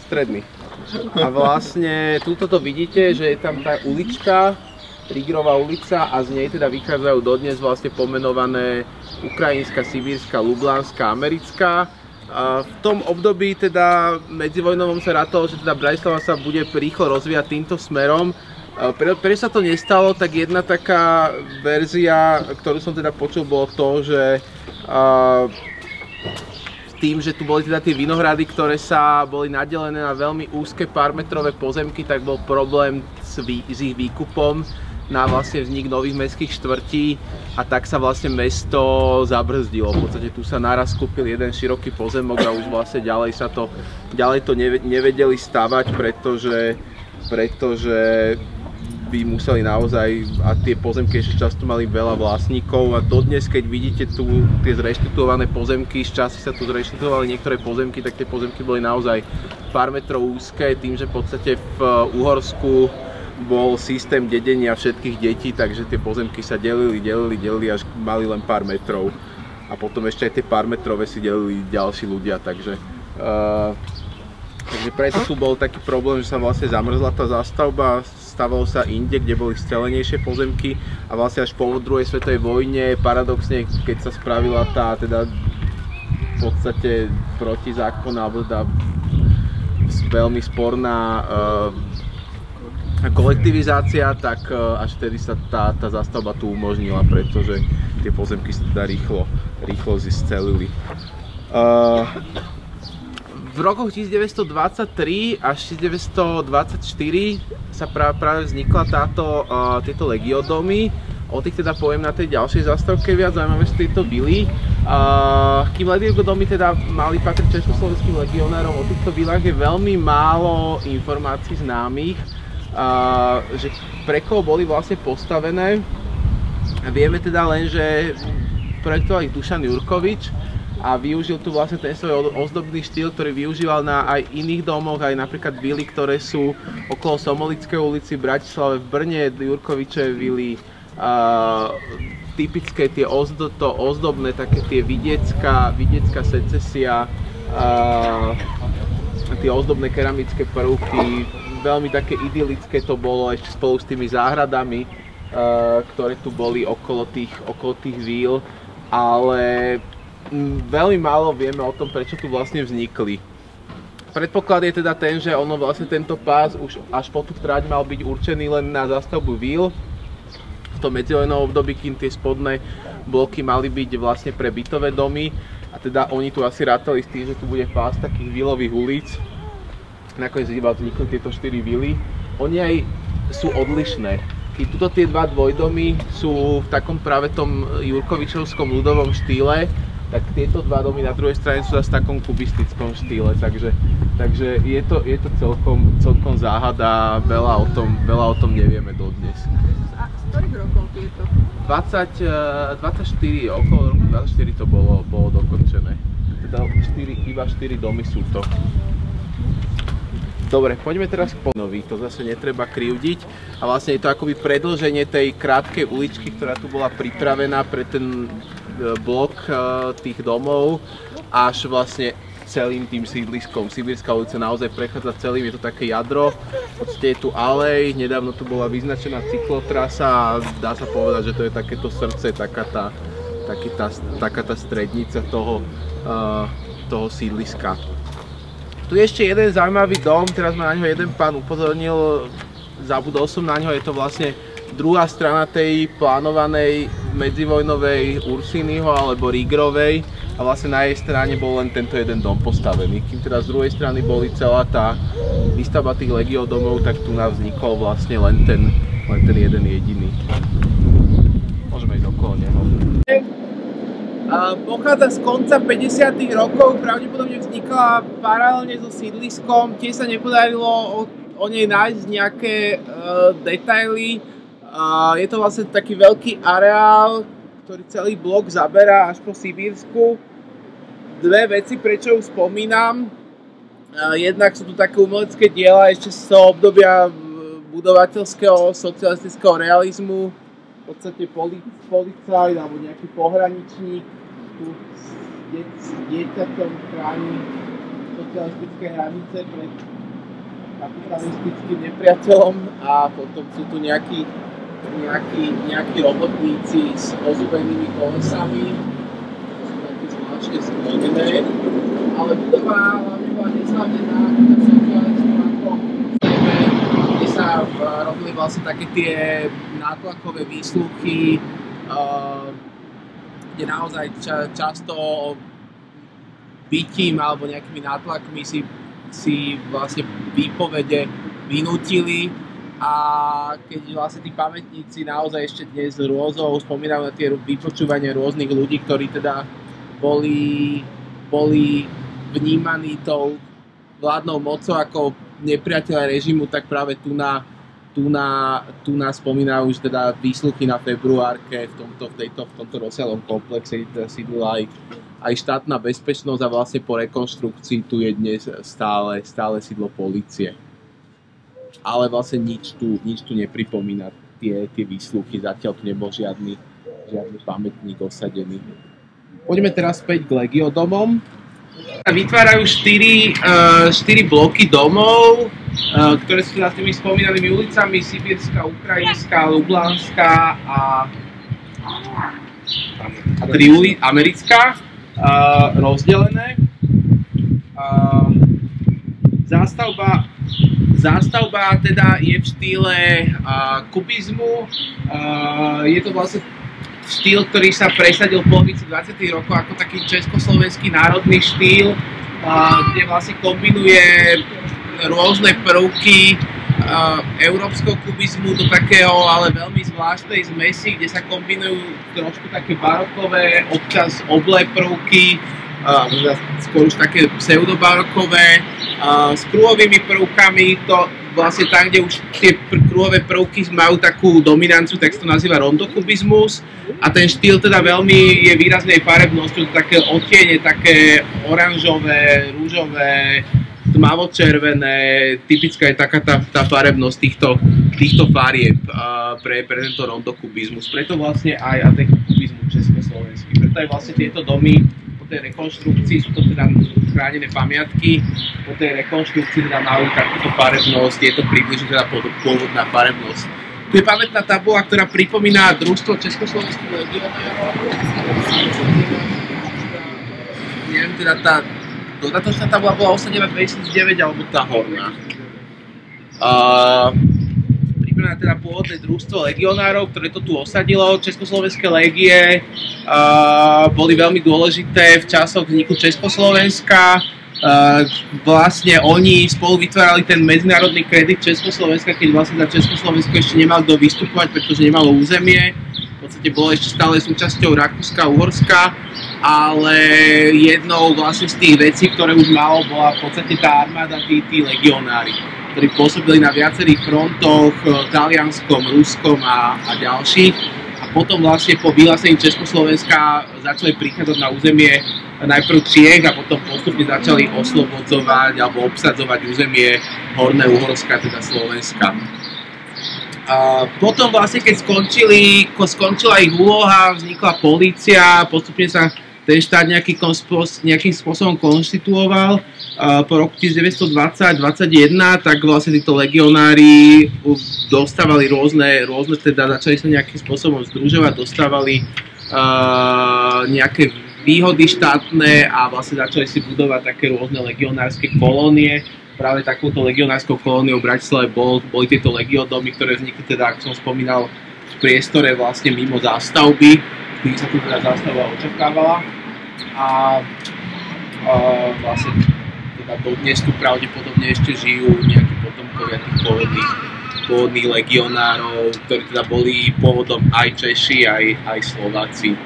stredný. A vlastne túto to vidíte, že je tam tá ulička, Rigrová ulica, a z nej teda vychádzajú dodnes vlastne pomenované ukrajinská, sibírska, lublánska, americká. V tom období teda medzivojnovom sa rátalo, že teda Bratislava sa bude rýchlo rozvíjať týmto smerom. Prečo sa to nestalo, tak jedna taká verzia, ktorú som teda počul, bolo to, že tým, že tu boli teda tie vinohrady, ktoré sa boli nadelené na veľmi úzke pármetrové pozemky, tak bol problém s ich výkupom na vlastne vznik nových mestských štvrtí, a tak sa vlastne mesto zabrzdilo. V podstate tu sa naraz kúpil jeden široký pozemok a už vlastne ďalej to nevedeli stavať, pretože by museli naozaj, a tie pozemky ešte často mali veľa vlastníkov, a dodnes, keď vidíte tu tie zreštituované pozemky, z časti sa tu zreštituovali niektoré pozemky, tak tie pozemky boli naozaj pár metrov úzke, tým, že v podstate v Uhorsku bol systém dedenia všetkých detí, takže tie pozemky sa delili, až mali len pár metrov. A potom ešte aj tie pár metrové si delili ďalší ľudia, takže preto tu bol taký problém, že sa vlastne zamrzla tá zástavba, stavalo sa inde, kde boli scelenejšie pozemky, a vlastne až po druhej svetovej vojne, paradoxne, keď sa spravila tá teda v podstate protizákonná, alebo teda veľmi sporná kolektivizácia, tak až vtedy sa tá zástavba tu umožnila, pretože tie pozemky sa teda rýchlo ziscelili. V rokoch 1923 až 1924 sa práve vznikla tieto legiodomy. O tých teda poviem na tej ďalšej zástavke viac, zaujímavé sú tieto vily. Kým legiodomy teda mali patriť československým legionárom, o týchto vilách je veľmi málo informácií známych, že pre koho boli vlastne postavené. Vieme teda len, že projektoval ich Dušan Jurkovič a využil tu vlastne ten svoj ozdobný štýl, ktorý využíval na aj iných domoch, aj napríklad vily, ktoré sú okolo Somolickej ulici v Bratislave, v Brne, Jurkovičové vily, typické tie ozdobné, také tie vidiecká secesia, tie ozdobné keramické prvky. Veľmi také idylické to bolo ešte spolu s tými záhradami, ktoré tu boli okolo tých víl, ale veľmi málo vieme o tom, prečo tu vlastne vznikli. Predpoklad je teda ten, že vlastne tento pás už až po tú trať mal byť určený len na zástavbu víl. V tom medzivojnovom období, kým tie spodné bloky mali byť vlastne pre bytové domy, a teda oni tu asi rátali s tým, že tu bude pás takých vílových ulic. Nakoniec iba vznikli tieto 4 vily. Oni aj sú odlišné. Keď tuto tie dva dvojdomy sú v takom práve tom Jurkovičovskom ľudovom štýle, tak tieto dva domy na druhej strane sú zase v takom kubistickom štýle, takže je to celkom záhada, veľa o tom nevieme dodnes. A z ktorých rokov tieto? 24, okolo roku 24 to bolo dokončené. Teda iba 4 domy sú to. Dobre, poďme teraz k Ponovi, to zase netreba krivdiť, a vlastne je to akoby predĺženie tej krátkej uličky, ktorá tu bola pripravená pre ten blok tých domov, až vlastne celým tým sídliskom. Sibírska ulica naozaj prechádza celým, je to také jadro, v podstate je tu alej, nedávno tu bola vyznačená cyklotrasa a dá sa povedať, že to je takéto srdce, taká tá strednica toho sídliska. Tu je ešte jeden zaujímavý dom, teraz ma na ňo jeden pán upozornil, zabudol som na ňo, je to vlastne druhá strana tej plánovanej medzivojnovej Ursínyho alebo Rigrovej, a vlastne na jej strane bol len tento jeden dom postavený. Kým teda z druhej strany boli celá tá výstavba tých legiodomov, tak tu nám vznikol vlastne len ten jeden jediný. Môžeme ísť okolo neho. Pochádza z konca 50. rokov, pravdepodobne vznikla paralelne so sídliskom, tiež sa nepodarilo o nej nájsť nejaké detaily. Je to vlastne taký veľký areál, ktorý celý blok zaberá až po Sibírsku. Dve veci, prečo ju spomínam. Jednak sú tu také umelecké diela ešte z toho obdobia budovateľského socialistického realizmu. V podstate policajt alebo nejaký pohraničník tu s dieťaťom chráni socialistické hranice pred kapitalistickým nepriateľom a potom sú tu nejakí robotníci s ozubenými kolesami, to sú také zvláštne sklonené, ale budova hlavne bola neslavená, kde sa robili vlastne také tie nátlakové výsluchy, kde naozaj často bytím alebo nejakými nátlakmi si vlastne výpovede vynútili a keď vlastne tí pamätníci naozaj ešte dnes rôzou spomínajú na tie vypočúvania rôznych ľudí, ktorí teda boli vnímaní tou vládnou mocou ako nepriateľa režimu, tak práve tu na spomínajú už teda výsluchy na februárke v tomto rozsiahlom komplexe, kde sídlila aj štátna bezpečnosť a vlastne po rekonštrukcii tu je dnes stále sídlo polície. Ale vlastne nič tu nepripomína tie výsluchy, zatiaľ tu nebol žiadny pamätník osadený. Poďme teraz späť k Legiodomom. Vytvárajú 4 bloky domov, ktoré sú teda tými spomínanými ulicami Sibírska, Ukrajinská, Lublánska a 3 americká, rozdelené. Zástavba teda je v štýle kubizmu. Je to vlastne štýl, ktorý sa presadil v polovici 20. rokov ako taký československý národný štýl, kde vlastne kombinuje rôzne prvky európskeho kubizmu do takého ale veľmi zvláštnej zmesi, kde sa kombinujú trošku také barokové, občas oblé prvky, skôr už také pseudobarokové, s krúhovými prvkami, to vlastne tam, kde už tie krúhové prvky majú takú dominanciu, tak sa to nazýva rondokubizmus a ten štýl teda veľmi je výraznej farebnosťou, také odtiene, také oranžové, rúžové, tmavo-červené, typická je taká tá farebnosť týchto farieb pre tento rondokubizmus, preto vlastne aj atekubizmus československý, preto aj vlastne tieto domy po tej rekonštrukcii, sú to teda chránené pamiatky, po tej rekonštrukcii teda majú takúto farebnosť, je to približne teda pôvodná farebnosť. Tu je pamätná tabuľa, ktorá pripomína družstvo československých legionárov. Neviem, teda tá dodatočná tabuľa bola osadená 2009 alebo tá horná. Pripomína teda pôvodné družstvo legionárov, ktoré to tu osadilo. Československé légie boli veľmi dôležité v časoch vzniku Československa. Vlastne oni spolu vytvárali ten medzinárodný kredit Československa, keď vlastne za Československo ešte nemal kto vystupovať, pretože nemalo územie. V podstate bolo ešte stále súčasťou Rakúska a Uhorska, ale jednou vlastne z tých vecí, ktoré už malo, bola v podstate tá armáda, tí legionári, ktorí pôsobili na viacerých frontoch, talianskom, ruskom a ďalších. A potom vlastne po vyhlásení Československa začali prichádzať na územie najprv Čiech a potom postupne začali oslobodzovať alebo obsadzovať územie Horné Uhorska, teda Slovenska. Potom vlastne, keď skončila ich úloha, vznikla polícia, postupne sa ten štát nejakým spôsobom konštituoval. Po roku 1920-21, tak vlastne títo legionári dostávali rôzne teda začali sa nejakým spôsobom združovať, dostávali nejaké výhody štátne a vlastne začali si budovať také rôzne legionárske kolónie. Práve takouto legionárskou kolóniou v Bratislave boli tieto legiodomy, ktoré vznikli teda, ako som spomínal, v priestore vlastne mimo zástavby, ktorý sa tu teda zástavba očakávala. A vlastne teda dodnes tu pravdepodobne ešte žijú nejakí potomkovia tých pôvodných legionárov, ktorí teda boli pôvodom aj Češi, aj Slováci.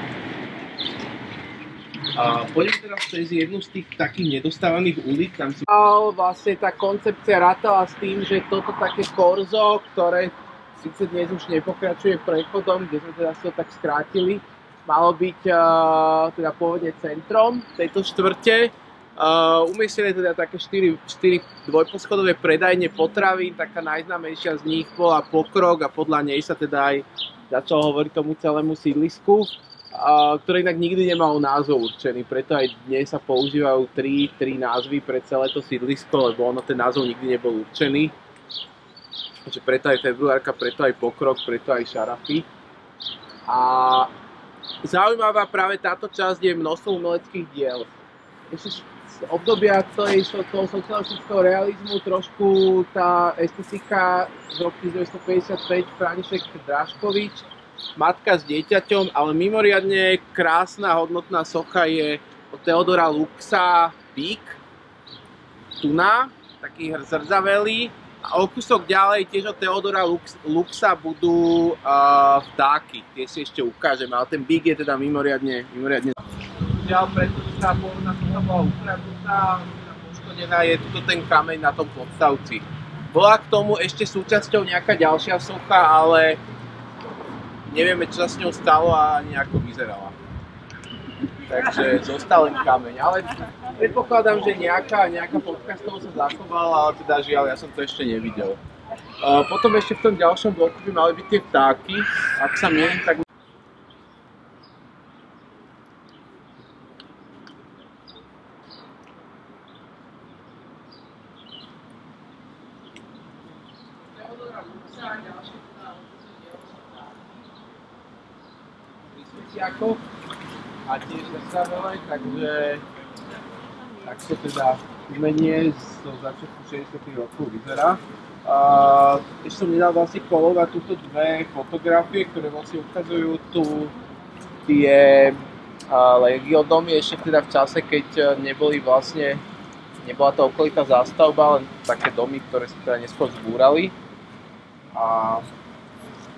Poďme teraz cez jednu z tých takých nedostávaných ulic. Tam sú... Vlastne tá koncepcia rátala s tým, že toto také korzo, ktoré síce dnes už nepokračuje prechodom, kde sme teda si to tak skrátili, malo byť teda pôvodne centrom tejto štvrte. Umiestnené teda také 4 dvojposchodové predajne potravín, taká najznámejšia z nich bola Pokrok a podľa nej sa teda aj začalo hovoriť tomu celému sídlisku. ktoré inak nikdy nemal názov určený, preto aj dnes sa používajú tri názvy pre celé to sídlisko, lebo ono ten názov nikdy nebol určený. Takže preto aj Februárka, preto aj Pokrok, preto aj Šarafy. A zaujímavá práve táto časť je množstvo umeleckých diel. Ešte z obdobia toho socialistického realizmu trošku tá estetika z roku 1955 František Dráškovič, Matka s dieťaťom, ale mimoriadne krásna hodnotná socha je od Theodora Luxa Pík, Tuna, taký zrzavelý. A o kúsok ďalej tiež od Theodora Luxa budú vtáky, tie si ešte ukážem, ale ten Bík je teda mimoriadne. Žiaľ, pretože tá pôvodná socha bola ukradnutá, poškodená je tuto ten kameň na tom podstavci. Bola k tomu ešte súčasťou nejaká ďalšia socha, ale nevieme, čo sa s ňou stalo a nejako vyzerala. Takže zostal len kameň, ale predpokladám, že nejaká fotka z toho sa zachovala, ale teda žiaľ, ja som to ešte nevidel. Potom ešte v tom ďalšom bloku by mali byť tie vtáky, ak sa mýlim, tak... A tiež zrkadlové, takže takto teda umenie zo začiatku 60. rokov vyzerá. Ešte som nedal vlastne kolovať túto dve fotografie, ktoré vlastne ukazujú tu tie legiodomy ešte teda v čase, keď nebola to okolitá zástavba, len také domy, ktoré sa teda neskôr zbúrali. A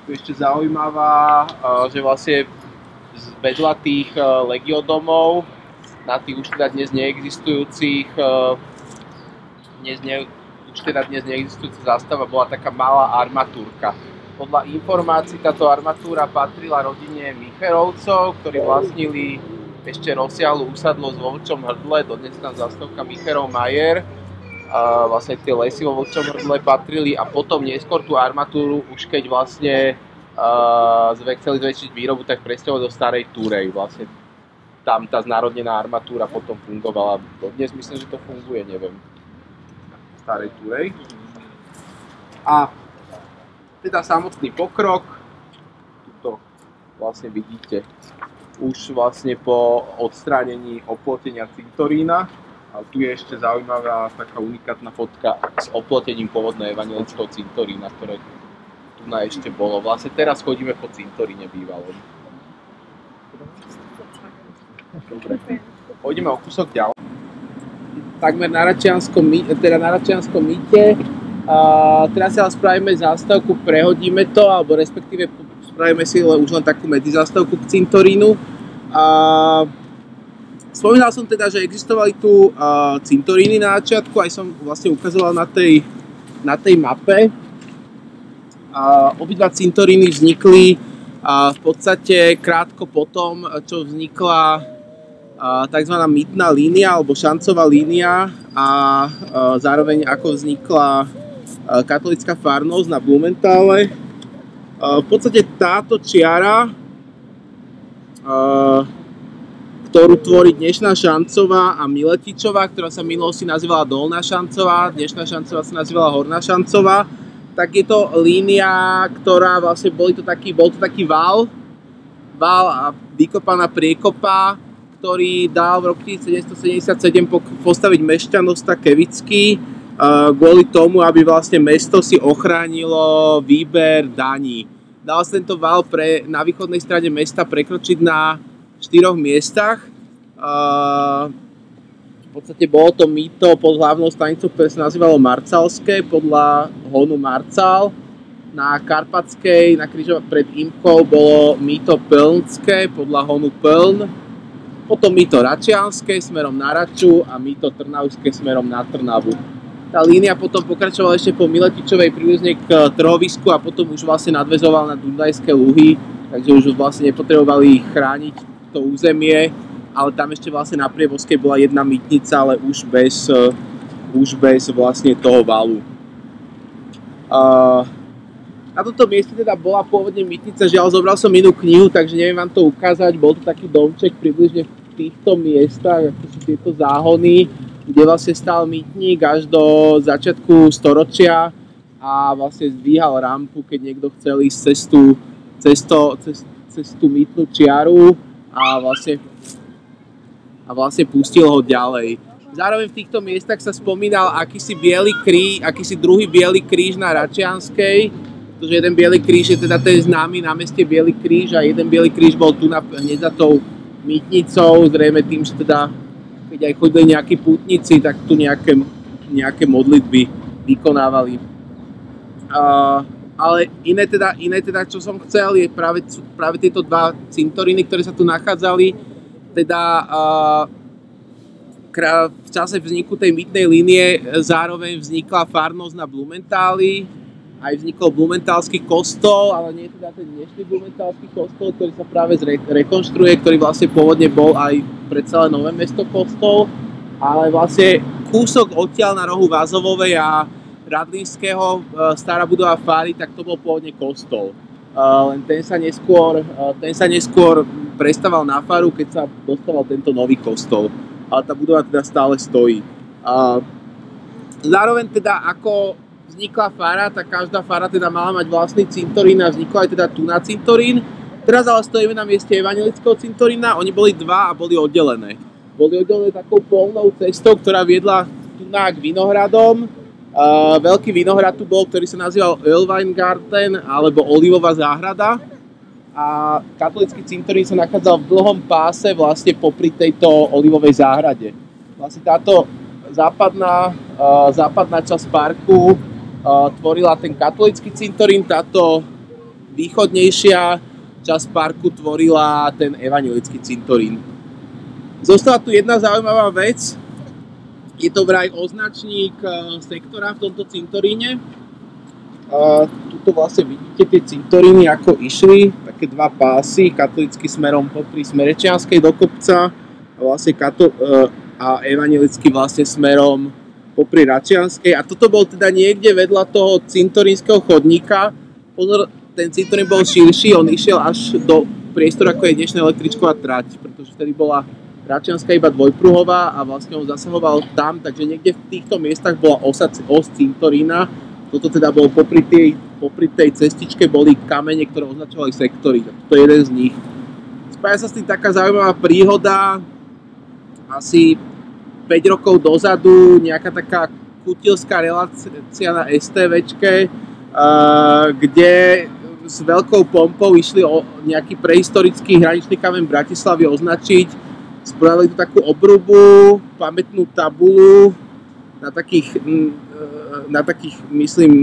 tu ešte zaujímavá, že vlastne vedľa tých legiodomov, na tých už teda dnes neexistujúcich, neexistujúca zástava bola taká malá armatúrka. Podľa informácií táto armatúra patrila rodine Micherovcov, ktorí vlastnili ešte rozsiahlu úsadlosť vo Vlčom Hrdle, dodnes tam zástavka Micherov Majer. Vlastne tie lesy vo Vlčom Hrdle patrili a potom neskôr tú armatúru, už keď vlastne chceli zväčšiť výrobu, tak presťahovali do Starej Túrej. Vlastne tam tá znárodnená armatúra potom fungovala. Dnes myslím, že to funguje, neviem. V Starej Túrej. A teda samotný Pokrok. Tuto vlastne vidíte už vlastne po odstránení oplotenia cintorína. A tu je ešte zaujímavá taká unikátna fotka s oplotením pôvodného evanjelického cintorína, ktoré tu ešte bolo. Vlastne teraz chodíme po cintoríne bývalom. Dobre. Pôjdeme o kúsok ďalej. Takmer na Račianskom mýte. Teraz si ale spravíme zástavku, prehodíme to, alebo respektíve spravíme si už len takú medzizástavku k cintorínu. Spomínal som teda, že existovali tu cintoríny na začiatku, aj som vlastne ukazoval na tej mape. Obidva cintoríny vznikli v podstate krátko potom, čo vznikla tzv. Mýtna línia alebo šancová línia a zároveň ako vznikla katolická farnosť na Blumenthale. V podstate táto čiara, ktorú tvorí dnešná Šancová a Miletičová, ktorá sa v minulosti nazývala Dolná Šancová, dnešná Šancová sa nazývala Horná Šancová, tak je to línia, ktorá vlastne bol to taký val a vykopaná priekopa, ktorý dal v roku 1777 postaviť mešťanosta Kevický kvôli tomu, aby vlastne mesto si ochránilo výber daní. Dal sa tento val na východnej strane mesta prekročiť na 4 miestach. V podstate bolo to mýto pod hlavnou stanicou, ktoré sa nazývalo Marcalské, podľa honu Marcal. Na Karpatskej, na krížovatke pred Imkou, bolo mýto Plnské, podľa honu Pln. Potom mýto Račianske smerom na Raču a mýto Trnavské smerom na Trnavu. Tá línia potom pokračovala ešte po Miletičovej príbuzne k trhovisku a potom už vlastne nadväzovala na Dunajské luhy, takže už vlastne nepotrebovali chrániť to územie, ale tam ešte vlastne na Priebovskej bola jedna mýtnica, ale už bez vlastne toho valu. Na tomto mieste teda bola pôvodne mýtnica, žiaľ zobral som inú knihu, takže neviem vám to ukázať. Bol to taký domček približne v týchto miestach, ako sú tieto záhony, kde vlastne stál mýtnik až do začiatku storočia a vlastne zdvíhal rampu, keď niekto chcel ísť cez tú mýtnu čiaru a vlastne pustil ho ďalej. Zároveň v týchto miestach sa spomínal akýsi druhý biely kríž na Račianskej, pretože jeden biely kríž je teda ten známy na meste Biely kríž a jeden biely kríž bol tu hneď za tou mýtnicou, zrejme tým, že teda keď aj chodili nejakí pútnici, tak tu nejaké modlitby vykonávali. Ale iné teda, čo som chcel, je práve tieto dva cintoríny, ktoré sa tu nachádzali. Teda v čase vzniku tej mýtnej línie zároveň vznikla farnosť na Blumentáli, aj vznikol Blumentálsky kostol, ale nie je teda ten dnešný Blumentálsky kostol, ktorý sa práve rekonštruuje, ktorý vlastne pôvodne bol aj pre celé Nové Mesto kostol, ale vlastne kúsok odtiaľ na rohu Vázovovej a Radlínskeho, stará budova fary, tak to bol pôvodne kostol. Len ten sa neskôr prestával na faru, keď sa dostával tento nový kostol. Ale tá budova teda stále stojí. Zároveň teda ako vznikla fara, tak každá fara teda mala mať vlastný cintorín a vznikol aj teda tu na cintorín. Teraz ale stojíme na mieste evanjelického cintorína, oni boli dva a boli oddelené. Boli oddelené takou polnou cestou, ktorá viedla tu k vinohradom. Veľký vinohrad tu bol, ktorý sa nazýval Ölweingarten alebo Olivová záhrada. A katolícky cintorín sa nachádzal v dlhom páse vlastne popri tejto olivovej záhrade. Vlastne táto západná časť parku tvorila ten katolícky cintorín, táto východnejšia časť parku tvorila ten evanjelický cintorín. Zostala tu jedna zaujímavá vec, je to vraj označník sektora v tomto cintoríne. Tuto vlastne vidíte tie cintoríny, ako išli, také dva pásy, katolícky smerom popri Smerečianskej do kopca a evanjelický vlastne smerom popri Račianskej. A toto bol teda niekde vedľa toho cintorínskeho chodníka. Pozor, ten cintorín bol širší, on išiel až do priestoru, ako je dnešná električková trať, pretože vtedy bola Račianska iba dvojpruhová a vlastne on zasahoval tam, takže niekde v týchto miestach bola os cintorína. Toto teda bol popri tej cestičke boli kamene, ktoré označovali sektory. To je jeden z nich. Spája sa s tým taká zaujímavá príhoda. Asi 5 rokov dozadu nejaká taká kutilská relácia na STVčke, kde s veľkou pompou išli o nejaký prehistorický hraničný kameň Bratislavy označiť. Spravili tu takú obrubu, pamätnú tabulu na takých myslím,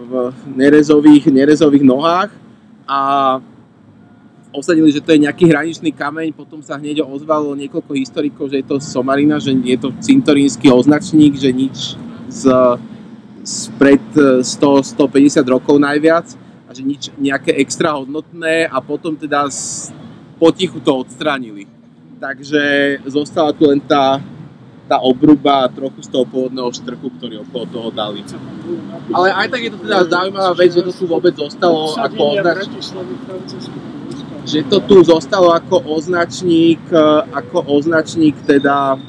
v nerezových nohách a osadili, že to je nejaký hraničný kameň, potom sa hneď ozvalo niekoľko historikov, že je to somarina, že je to cintorínsky označník, že nič spred 100-150 rokov najviac a že nič nejaké extra hodnotné a potom teda potichu to odstránili. Takže zostala tu len tá obruba trochu z toho pôvodného štrku, ktorý okolo toho dali. Ale aj tak je to teda zaujímavá vec, že to tu vôbec zostalo ako označník teda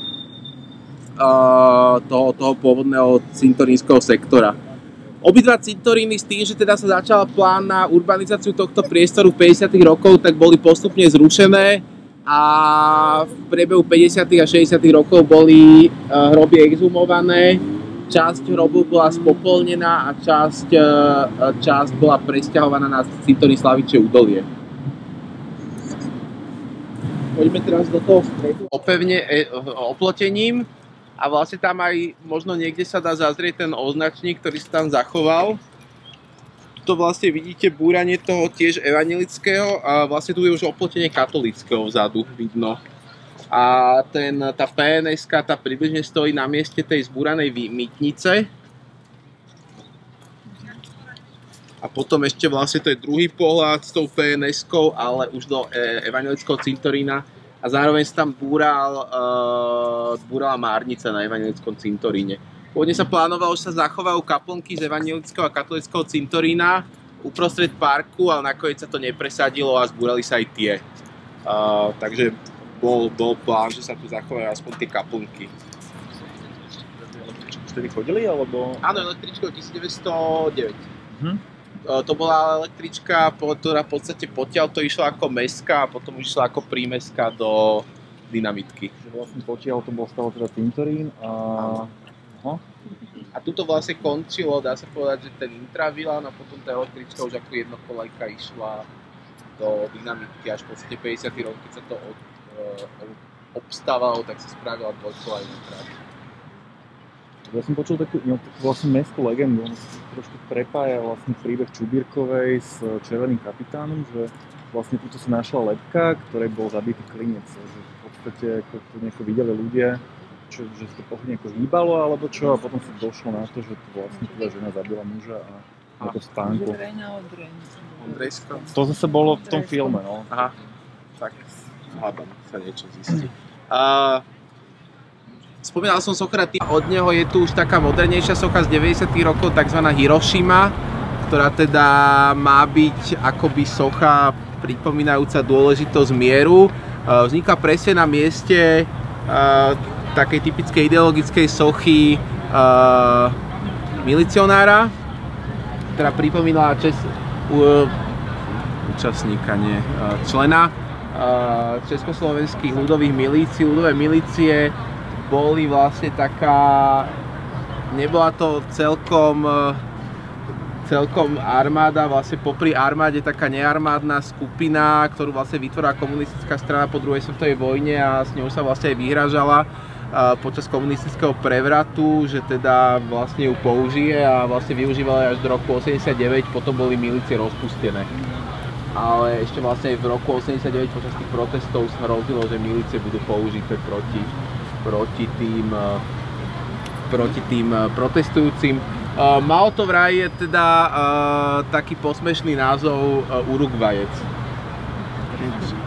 toho pôvodného cintorínskeho sektora. Obidva cintoríny s tým, že teda sa začal plán na urbanizáciu tohto priestoru v 50. rokov, tak boli postupne zrušené a v priebehu 50. a 60. rokov boli hroby exhumované. Časť hrobov bola spopolnená a časť bola presťahovaná na cintorín Slavičie údolie. Poďme teraz do toho stredu oplotením a vlastne tam aj možno niekde sa dá zazrieť ten označník, ktorý sa tam zachoval. To vlastne vidíte búranie toho tiež evanjelického a vlastne tu je už oplotenie katolíckeho vzadu vidno. A tá PNS-ka tá približne stojí na mieste tej zbúranej mýtnice. A potom ešte vlastne to je druhý pohľad s tou PNS-kou, ale už do evanjelického cintorína. A zároveň sa tam búrala márnica na evanjelickom cintoríne. Pôvodne sa plánovalo, že sa zachovajú kaplnky z evangelického a katolického cintorína uprostred parku, ale nakoniec sa to nepresadilo a zbúrali sa aj tie. Takže bol plán, že sa tu zachovajú aspoň tie kaplnky. Vtedy chodili, alebo? Áno, električkou 1909. To bola električka, ktorá v podstate potiaľ to išla ako mestská a potom išla ako prímestská do dynamitky. Že vlastne potiaľ to bol stále teda cintorín a... A tuto vlastne končilo, dá sa povedať, že ten intravilán a potom tá električka už ako jednokolajka išla do dynamitky až v podstate 50. rokov, keď sa to obstávalo, tak sa spravila dvojkolajná trať. Ja som počul takú vlastne mestskú legendu, on trošku prepája vlastne príbeh Čubírkovej s Červeným kapitánom, že vlastne tuto sa našla lebka, ktorej bol zabitý klinec, že v podstate ako to nejako videli ľudia, že sa to pohodne nejako hýbalo alebo čo, a potom sa došlo na to, že to vlastne teda žena zabila muža a to v spánku. Ondrejsko. To zase bolo v tom filme, no. Aha, tak hádam sa niečo zistí. Spomínal som Sokraty, od neho je tu už taká modernejšia socha z 90. rokov, takzvaná Hirošima, ktorá teda má byť akoby socha pripomínajúca dôležitosť mieru. Vzniká presne na mieste takej typickej ideologickej sochy milicionára, ktorá pripomínala člena československých ľudových milícií. Ľudové milície boli vlastne taká, nebola to celkom armáda, vlastne popri armáde taká nearmádna skupina, ktorú vlastne vytvorila komunistická strana po druhej svetovej vojne a s ňou sa vlastne aj vyhrážala počas komunistického prevratu, že teda vlastne ju použije a vlastne využívala až do roku 89, potom boli milície rozpustené. Ale ešte vlastne v roku 89 počas tých protestov sa hrozilo, že milície budú použité proti tým protestujúcim. Malo to vraj teda taký posmešný názov Urugvajec.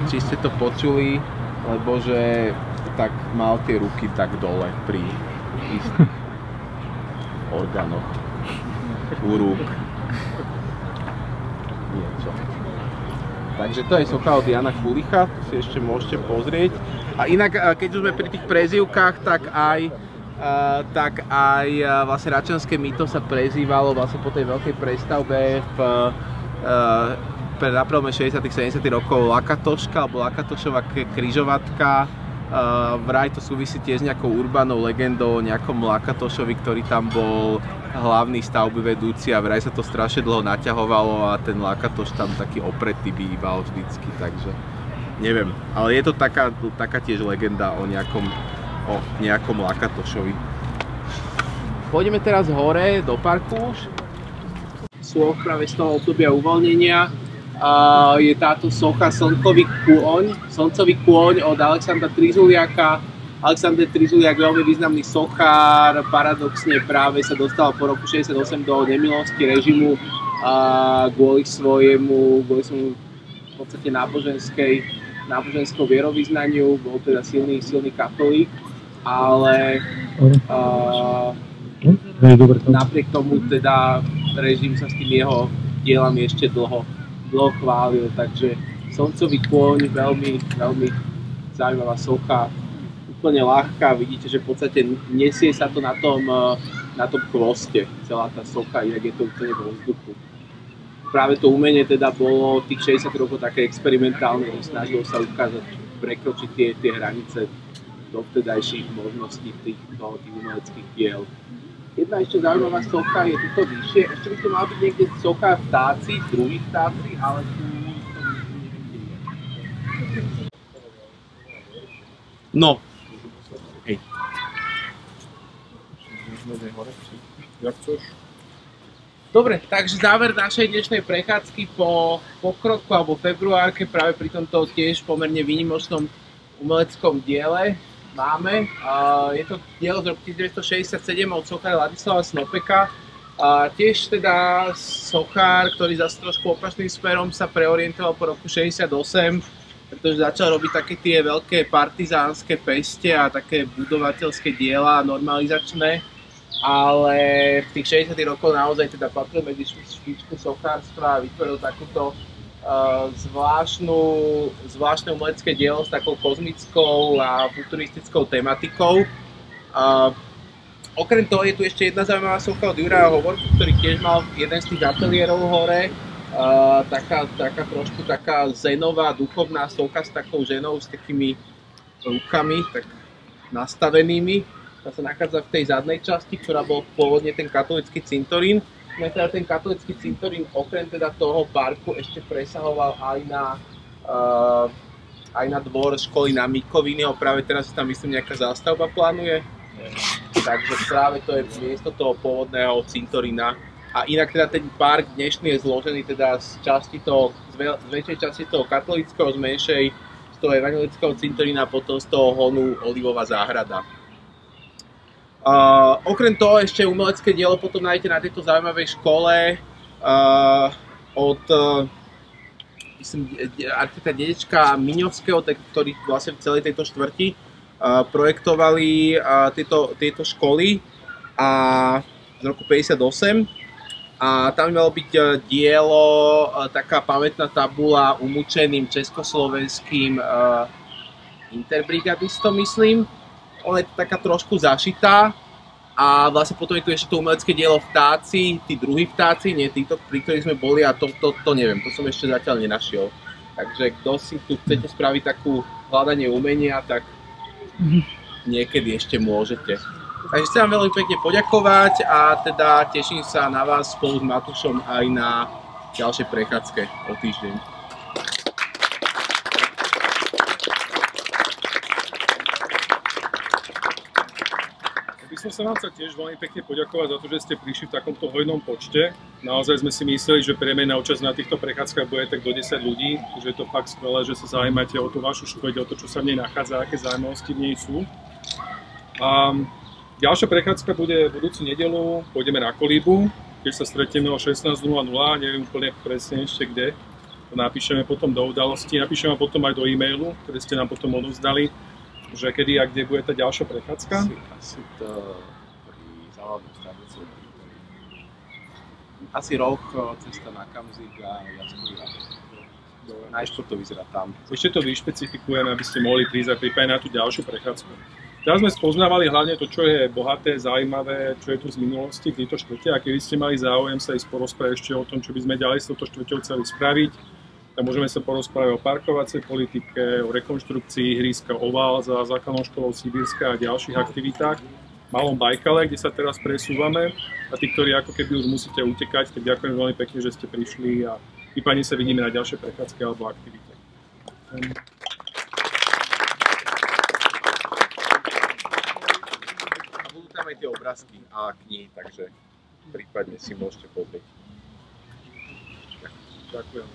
Či ste to počuli, lebo že tak mal tie ruky tak dole pri istých orgánoch. Urug. Niečo. Takže to je socha od Jana Kulicha, to si ešte môžete pozrieť. A inak, keď už sme pri tých prezývkach, tak aj vlastne Račianske mýto sa prezývalo vlastne po tej veľkej prestavbe na prelome 60. 70. rokov Lakatoška alebo Lakatošova križovatka. Vraj to súvisí tiež s nejakou urbanou legendou o nejakom Lakatošovi, ktorý tam bol hlavný stavby vedúci a vraj sa to strašne dlho naťahovalo a ten Lakatoš tam taký opretý býval vždycky, takže neviem, ale je to taká tiež legenda o nejakom Lakatošovi. Pôjdeme teraz hore do parku už. Sú práve z toho obdobia uvoľnenia. Je táto socha Slncový kôň od Alexandra Trizuliaka. Alexander Trizuliak, veľmi významný sochár, paradoxne práve sa dostal po roku 68 do nemilosti režimu kvôli svojemu v podstate náboženskou vierovyznaniu, bol teda silný katolík, ale napriek tomu teda režim sa s tým jeho dielami ešte dlho chválil, takže Slncový kôň, veľmi zaujímavá socha, úplne ľahká, vidíte, že v podstate nesie sa to na tom chvoste, celá tá socha, inak je to úplne vo vzduchu. Práve to umenie teda bolo tých 60 rokov také experimentálne, že snažilo sa ukázať, prekročiť tie hranice dovtedajších možností tých umeleckých diel. Jedna ešte zaujímavá socha je tuto vyššie, ešte by to mal byť niekde socha vtáci, druhý vtáci, ale tu no. Hej. Dobre, takže záver našej dnešnej prechádzky po pokroku alebo februárke práve pri tomto tiež pomerne výnimočnom umeleckom diele máme. Je to dielo z roku 1967 od sochára Ladislava Snopeka. Tiež teda sochár, ktorý zase trošku opačným smerom sa preorientoval po roku 68, pretože začal robiť také tie veľké partizánske peste a také budovateľské diela normalizačné. ale v tých 60 rokov naozaj teda patril medzi špičku sochárstva a vytvoril takúto zvláštne umelecké dielo s takou kozmickou a futuristickou tematikou. Okrem toho je tu ešte jedna zaujímavá socha od Juraja Hovorku, ktorý tiež mal jeden z tých ateliérov hore. Trošku taká zenová, duchovná socha s takou ženou s takými rukami tak nastavenými. Tá sa nachádza v tej zadnej časti, ktorá bol pôvodne ten katolícky cintorín. Teda ten katolícky cintorín okrem teda toho parku ešte presahoval aj na dvor školy na Mikovinyho. Práve teraz tam myslím nejaká zástavba plánuje. Takže práve to je miesto toho pôvodného cintorína. A inak teda ten park dnešný je zložený teda z väčšej časti toho katolíckeho, z menšej z toho evangelického cintorína a potom z toho honu Olivová záhrada. Okrem toho ešte umelecké dielo potom nájdete na tejto zaujímavej škole od architekta Dedečka Miňovského, ktorí vlastne v celej tejto štvrti projektovali tieto školy z roku 58 a tam malo byť dielo, taká pamätná tabula umúčeným československým interbrigadistom, myslím. Ona je taká trošku zašitá a vlastne potom je tu ešte to umelecké dielo Vtáci, tí druhí vtáci, nie títo, pri ktorých sme boli a to neviem, to som ešte zatiaľ nenašiel. Takže kto si tu chcete spraviť takú hľadanie umenia, tak niekedy ešte môžete. Takže chcem vám veľmi pekne poďakovať a teda teším sa na vás spolu s Matúšom aj na ďalšej prechádzke o týždeň. Som sa vám tiež veľmi pekne poďakovať za to, že ste prišli v takomto hojnom počte. Naozaj sme si mysleli, že priemerná účasť na týchto prechádzkach bude tak do 10 ľudí, takže je to fakt skvelé, že sa zaujímate o tú vašu štvrť, o to, čo sa v nej nachádza, aké zaujímavosti v nej sú. A ďalšia prechádzka bude budúcu nedeľu, pôjdeme na Kolíbu, keď sa stretieme o 16:00, neviem úplne presne ešte kde. To napíšeme potom do udalosti, napíšeme potom aj do e-mailu, ktoré ste nám potom odovzdali, že kedy a kde bude tá ďalšia prechádzka? Asi to pri závodnom stanici. Asi roh, cesta na Kamzik a Jackový hrad. Najskôr to vyzerá tam. Ešte to vyšpecifikujeme, aby ste mohli prísť a pripraviť na tú ďalšiu prechádzku. Teraz sme spoznávali hlavne to, čo je bohaté, zaujímavé, čo je tu z minulosti v tejto štvrte a keby ste mali záujem sa ísť porozprávať ešte o tom, čo by sme ďalej s touto štvrťou chceli spraviť, tak môžeme sa porozprávať o parkovacej politike, o rekonštrukcii ihriska Oval za základnou školou Sibírska a ďalších aktivitách. V Malom Bajkale, kde sa teraz presúvame a tí, ktorí ako keby už musíte utekať, tak ďakujem veľmi pekne, že ste prišli a prípadne sa vidíme na ďalšie prechádzke alebo aktivite. A budú tam aj tie obrázky a knihy, takže prípadne si môžete pozrieť. Ďakujem.